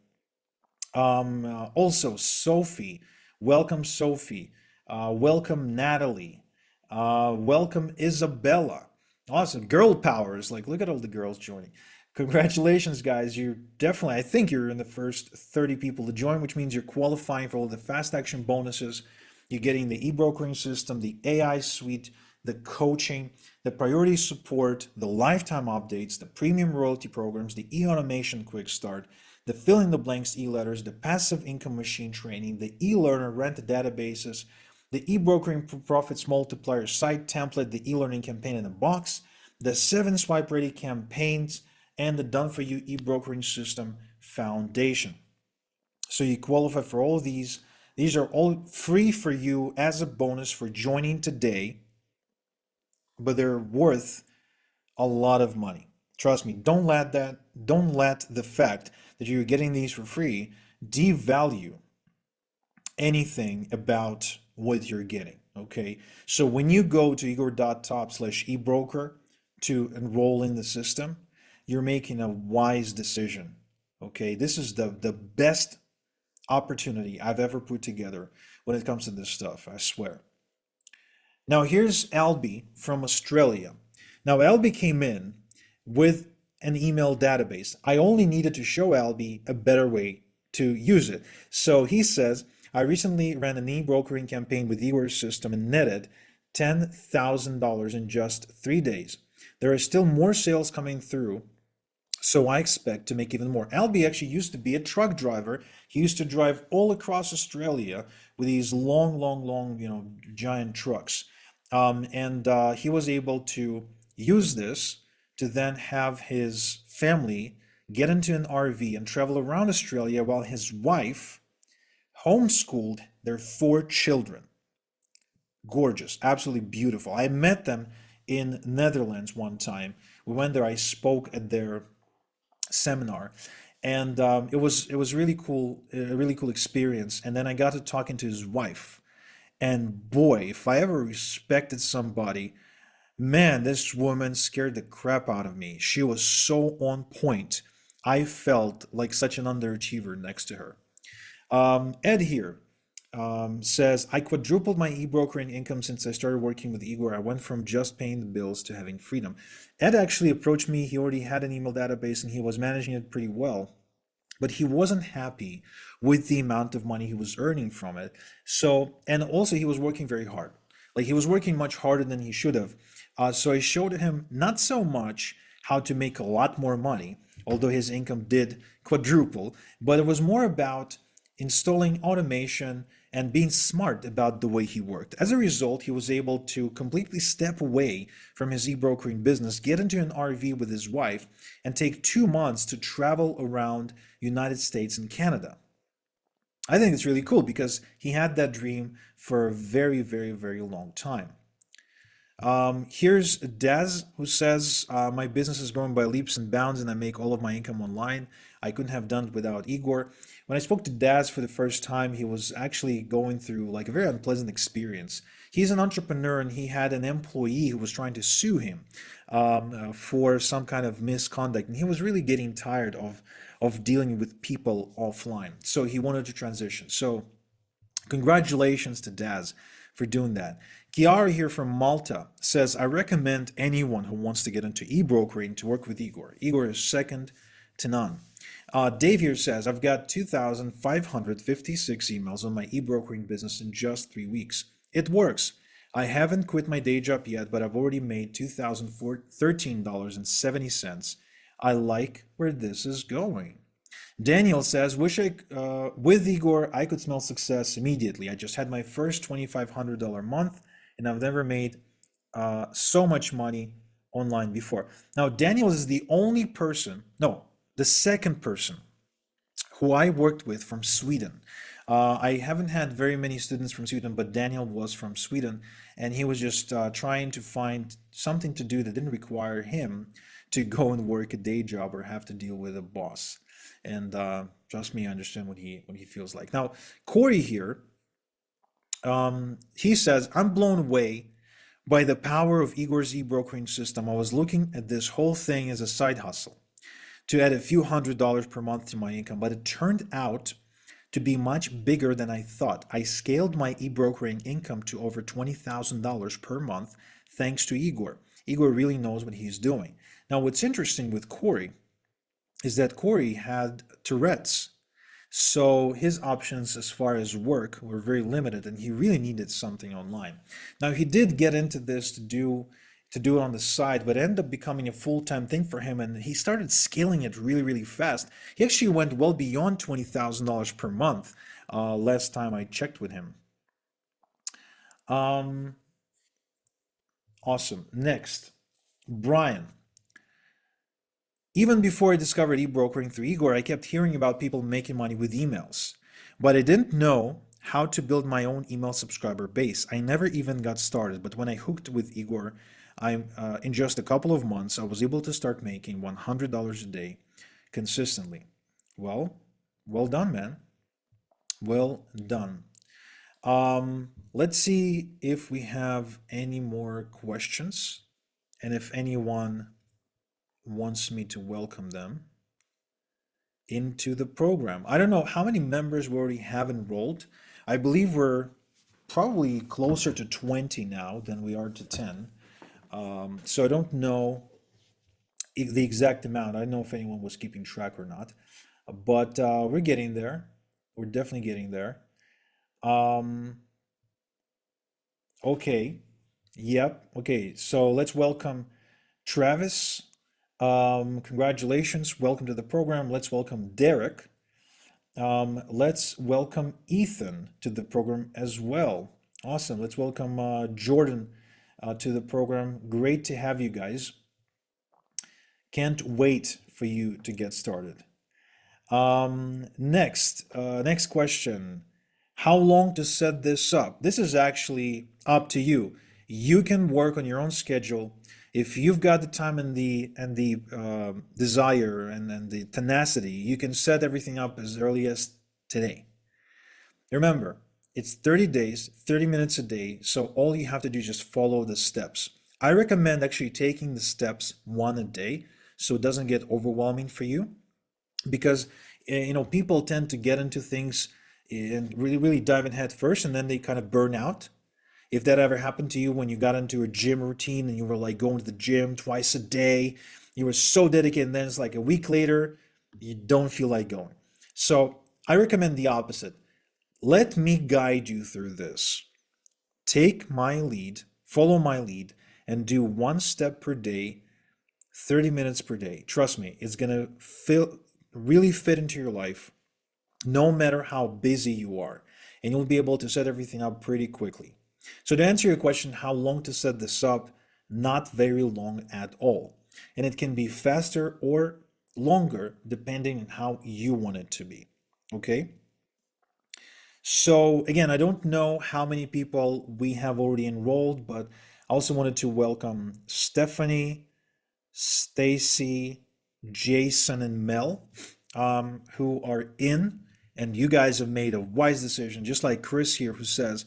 Also, Sophie. Welcome, Sophie. Welcome, Natalie. Welcome, Isabella. Awesome. Girl powers. Like, look at all the girls joining. Congratulations, guys. I think you're in the first 30 people to join, which means you're qualifying for all the fast action bonuses. You're getting the e-brokering system, the AI suite, the coaching, the priority support, the lifetime updates, the premium royalty programs, the e-automation quick start, the fill in the blanks e-letters, the passive income machine training, the e-learner rent databases, the e-brokering profits multiplier site template, the e-learning campaign in a box, the 7 swipe ready campaigns, and the done for you e-brokering system foundation. So you qualify for all of these. These are all free for you as a bonus for joining today, but they're worth a lot of money. Trust me, don't let the fact that you're getting these for free devalue anything about what you're getting. Okay. So when you go to igor.top/ebroker to enroll in the system, you're making a wise decision. Okay. This is the best opportunity I've ever put together when it comes to this stuff, I swear. Now here's Albie from Australia. Now Albie came in with an email database. I only needed to show Albie a better way to use it. So he says, I recently ran an e-brokering campaign with Igor's system and netted $10,000 in just 3 days. There are still more sales coming through, so I expect to make even more. Albie actually used to be a truck driver. He used to drive all across Australia with these long, giant trucks. And he was able to use this to then have his family get into an RV and travel around Australia while his wife homeschooled their 4 children. Gorgeous, absolutely beautiful. I met them in Netherlands one time. We went there. I spoke at their seminar, and it was really cool, a really cool experience. And then I got to talking to his wife, and boy, if I ever respected somebody, man, this woman scared the crap out of me. She was so on point. I felt like such an underachiever next to her. Ed here says, I quadrupled my e-brokering income since I started working with Igor. I went from just paying the bills to having freedom. Ed actually approached me. He already had an email database and he was managing it pretty well, but he wasn't happy with the amount of money he was earning from it. So, and also he was working very hard. Like he was working much harder than he should have. So I showed him not so much how to make a lot more money, although his income did quadruple, but it was more about installing automation and being smart about the way he worked. As a result, he was able to completely step away from his e-brokering business, get into an RV with his wife, and take 2 months to travel around United States and Canada. I think it's really cool because he had that dream for a very, very, very long time. Here's Daz who says, my business is growing by leaps and bounds and I make all of my income online. I couldn't have done it without Igor. When I spoke to Daz for the first time, he was actually going through like a very unpleasant experience. He's an entrepreneur and he had an employee who was trying to sue him for some kind of misconduct. And he was really getting tired of dealing with people offline. So he wanted to transition. So congratulations to Daz for doing that. Chiara here from Malta says, I recommend anyone who wants to get into e-brokering to work with Igor. Igor is second to none. Dave here says, I've got 2,556 emails on my e-brokering business in just 3 weeks. It works. I haven't quit my day job yet, but I've already made $2,013.70. I like where this is going. Daniel says, with Igor, I could smell success immediately. I just had my first $2,500 month and I've never made so much money online before. Now, Daniel is the only person, no, the second person who I worked with from Sweden. I haven't had very many students from Sweden, but Daniel was from Sweden, and he was just trying to find something to do that didn't require him to go and work a day job or have to deal with a boss. And trust me, I understand what he feels like. Now, Corey here, he says, I'm blown away by the power of Igor's e-brokering system. I was looking at this whole thing as a side hustle to add a few $100s per month to my income, but it turned out to be much bigger than I thought. I scaled my e-brokering income to over $20,000 per month thanks to Igor. Igor really knows what he's doing. Now, what's interesting with Corey is that Corey had Tourette's. So his options as far as work were very limited and he really needed something online. Now he did get into this to do it on the side, but it ended up becoming a full-time thing for him and he started scaling it really, really fast. He actually went well beyond $20,000 per month last time I checked with him. Awesome. Next, Brian. Even before I discovered e-brokering through Igor, I kept hearing about people making money with emails, but I didn't know how to build my own email subscriber base. I never even got started, but when I hooked with Igor, I'm in just a couple of months, I was able to start making $100 a day consistently. Well, well done, man. Well done. Let's see if we have any more questions and if anyone wants me to welcome them into the program. I don't know how many members we already have enrolled. I believe we're probably closer to 20 now than we are to 10. So I don't know the exact amount. I don't know if anyone was keeping track or not, but we're getting there. We're definitely getting there. Um, okay. Yep. Okay. So let's welcome Travis. Congratulations. Welcome to the program. Let's welcome Derek. Let's welcome Ethan to the program as well. Awesome. Let's welcome Jordan to the program. Great to have you guys. Can't wait for you to get started. Next question. How long to set this up? This is actually up to you. You can work on your own schedule. If you've got the time and the desire and the tenacity, you can set everything up as early as today. Remember, it's 30 days, 30 minutes a day, so all you have to do is just follow the steps. I recommend actually taking the steps one a day so it doesn't get overwhelming for you because people tend to get into things and really dive in head first and then they kind of burn out. If that ever happened to you when you got into a gym routine and you were like going to the gym twice a day, you were so dedicated, and then it's like a week later, you don't feel like going. So I recommend the opposite. Let me guide you through this. Take my lead, follow my lead, and do one step per day, 30 minutes per day. Trust me, it's going to really fit into your life, no matter how busy you are, and you'll be able to set everything up pretty quickly. So to answer your question, how long to set this up? Not very long at all. And it can be faster or longer depending on how you want it to be. Okay? So again, I don't know how many people we have already enrolled, but I also wanted to welcome Stephanie, Stacy, Jason, and Mel, who are in, and you guys have made a wise decision, just like Chris here, who says,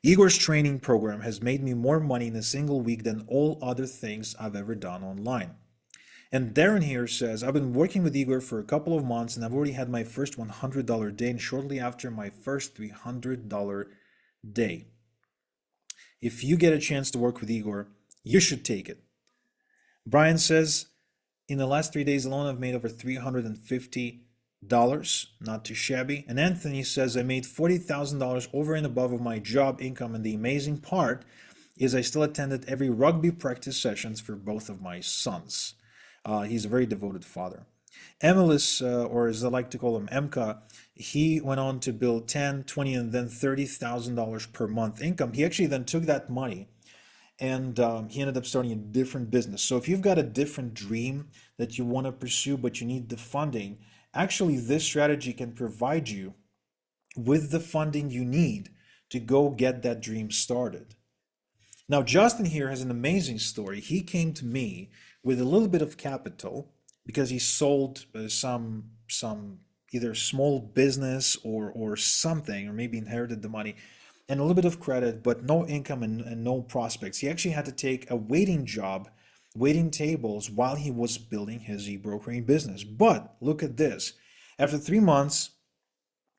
Igor's training program has made me more money in a single week than all other things I've ever done online. And Darren here says, I've been working with Igor for a couple of months and I've already had my first $100 day and shortly after my first $300 day. If you get a chance to work with Igor, you should take it. Brian says, in the last 3 days alone, I've made over $350, not too shabby. And Anthony says, I made $40,000 over and above of my job income. And the amazing part is I still attended every rugby practice sessions for both of my sons. He's a very devoted father. Emilis, or as I like to call him, Emka, he went on to build 10, 20, and then $30,000 per month income. He actually then took that money and he ended up starting a different business. So if you've got a different dream that you want to pursue, but you need the funding, actually this strategy can provide you with the funding you need to go get that dream started. Now, Justin here has an amazing story. He came to me with a little bit of capital because he sold some either small business or something, or maybe inherited the money, and a little bit of credit, but no income and no prospects. He actually had to take a waiting job, waiting tables, while he was building his e-brokering business. But look at this. After 3 months,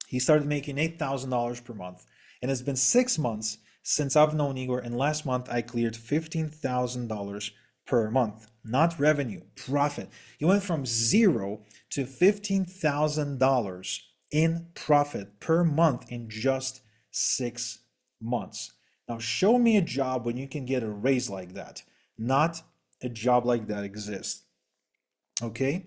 he started making $8,000 per month. And it's been 6 months since I've known Igor, and last month I cleared $15,000 per month. Not revenue, profit. He went from zero to $15,000 in profit per month in just 6 months. Now show me a job when you can get a raise like that. Not a job like that exists. Okay?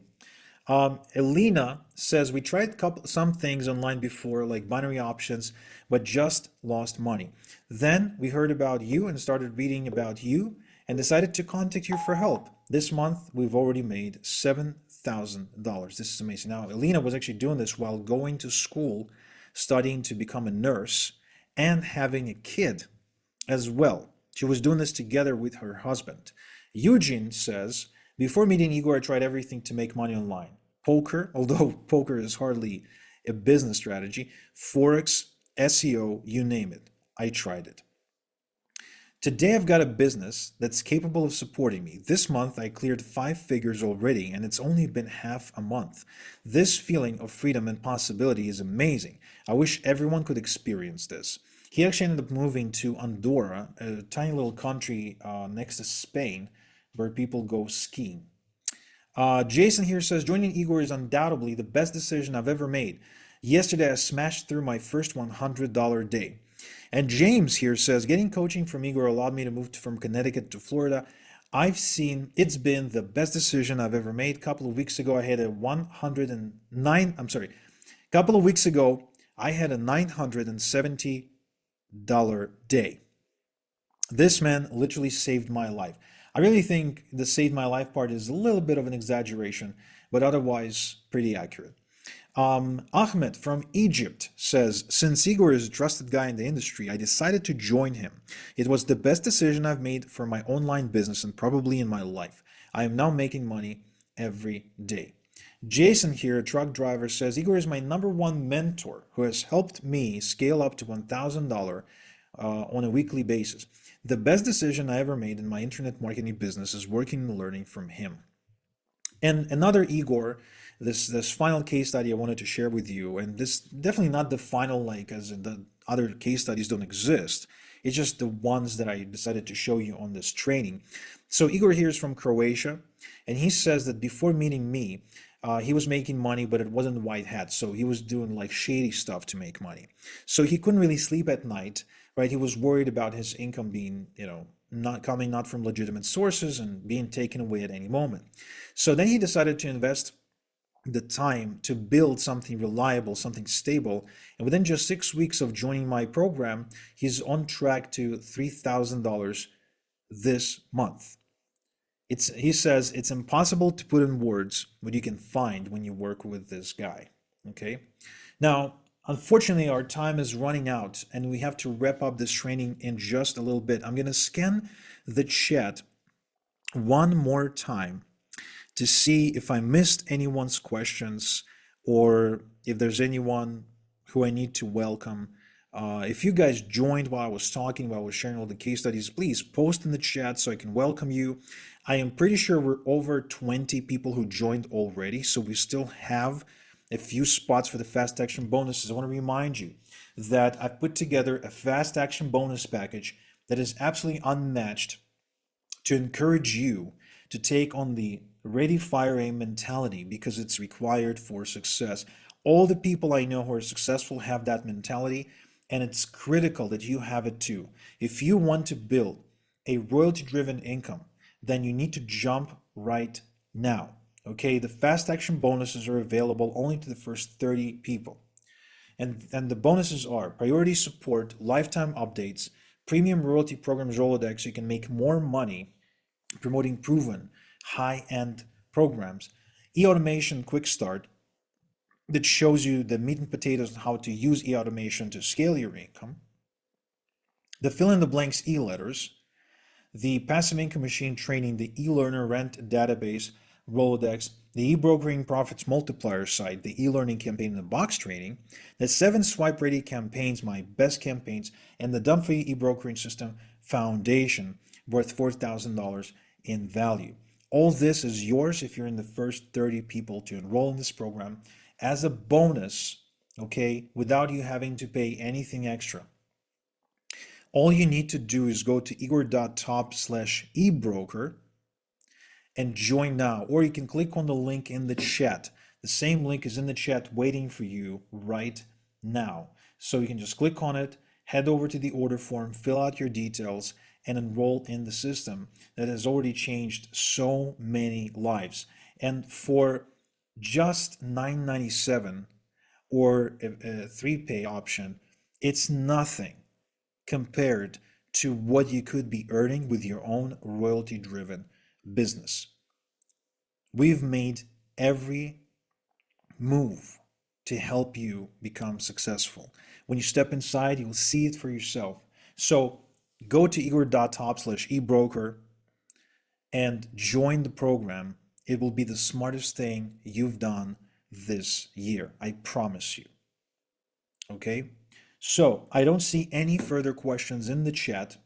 Elena says, we tried some things online before, like binary options, but just lost money. Then we heard about you and started reading about you and decided to contact you for help. This month, we've already made $7,000. This is amazing. Now, Elena was actually doing this while going to school, studying to become a nurse, and having a kid as well. She was doing this together with her husband. Eugene says, before meeting Igor, I tried everything to make money online. Poker, although poker is hardly a business strategy, Forex, SEO, you name it. I tried it. Today I've got a business that's capable of supporting me. This month I cleared 5 figures already, and it's only been half a month. This feeling of freedom and possibility is amazing. I wish everyone could experience this. He actually ended up moving to Andorra, a tiny little country next to Spain, where people go skiing. Jason here says, joining Igor is undoubtedly the best decision I've ever made. Yesterday I smashed through my first $100 day. And James here says, getting coaching from Igor allowed me to move from Connecticut to Florida. I've seen it's been the best decision I've ever made. A couple of weeks ago, I had a $970 day. This man literally saved my life. I really think the saved my life part is a little bit of an exaggeration, but otherwise pretty accurate. Ahmed from Egypt says, since Igor is a trusted guy in the industry, I decided to join him. It was the best decision I've made for my online business and probably in my life. I am now making money every day. Jason here, a truck driver, says, Igor is my #1 mentor who has helped me scale up to $1,000 on a weekly basis. The best decision I ever made in my internet marketing business is working and learning from him. And another Igor, this final case study I wanted to share with you, and this definitely not the final, like, as in the other case studies don't exist. It's just the ones that I decided to show you on this training. So Igor here is from Croatia, and he says that before meeting me, he was making money, but it wasn't white hat. So he was doing like shady stuff to make money. So he couldn't really sleep at night, right? He was worried about his income being, not from legitimate sources and being taken away at any moment. So then he decided to invest the time to build something reliable, something stable. And within just 6 weeks of joining my program, he's on track to $3,000 this month. He says it's impossible to put in words what you can find when you work with this guy. Okay. Now, unfortunately, our time is running out and we have to wrap up this training in just a little bit. I'm going to scan the chat one more time to see if I missed anyone's questions or if there's anyone who I need to welcome. If you guys joined while I was talking, while I was sharing all the case studies, please post in the chat so I can welcome you. I am pretty sure we're over 20 people who joined already, so we still have a few spots for the fast action bonuses. I want to remind you that I put together a fast action bonus package that is absolutely unmatched to encourage you to take on the ready, fire, aim mentality because it's required for success. All the people I know who are successful have that mentality, and it's critical that you have it too. If you want to build a royalty-driven income, then you need to jump right now. Okay, the fast action bonuses are available only to the first 30 people. And the bonuses are priority support, lifetime updates, premium royalty programs Rolodex, so you can make more money promoting proven high-end programs, e-automation quick start that shows you the meat and potatoes on how to use e-automation to scale your income, the fill in the blanks e-letters, the passive income machine training, the e-learner rent database, Rolodex, the eBrokering profits multiplier site, the e-learning campaign in the box training, the 7 swipe ready campaigns, my best campaigns, and the Dumpy eBrokering system foundation worth $4,000 in value. All this is yours if you're in the first 30 people to enroll in this program as a bonus, okay, without you having to pay anything extra. All you need to do is go to igor.top/ebroker and join now, or you can click on the link in the chat. The same link is in the chat waiting for you right now. So you can just click on it, head over to the order form, fill out your details, and enroll in the system that has already changed so many lives. And for just $9.97 or a 3-pay option, it's nothing compared to what you could be earning with your own royalty-driven business. We've made every move to help you become successful. When you step inside, you'll see it for yourself. So Go to igor.top/ebroker and join the program. It will be the smartest thing you've done this year. I promise you. Okay? So I don't see any further questions in the chat.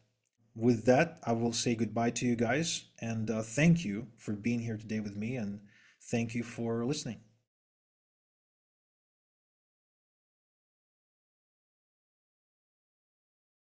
With that, I will say goodbye to you guys, and thank you for being here today with me, and thank you for listening.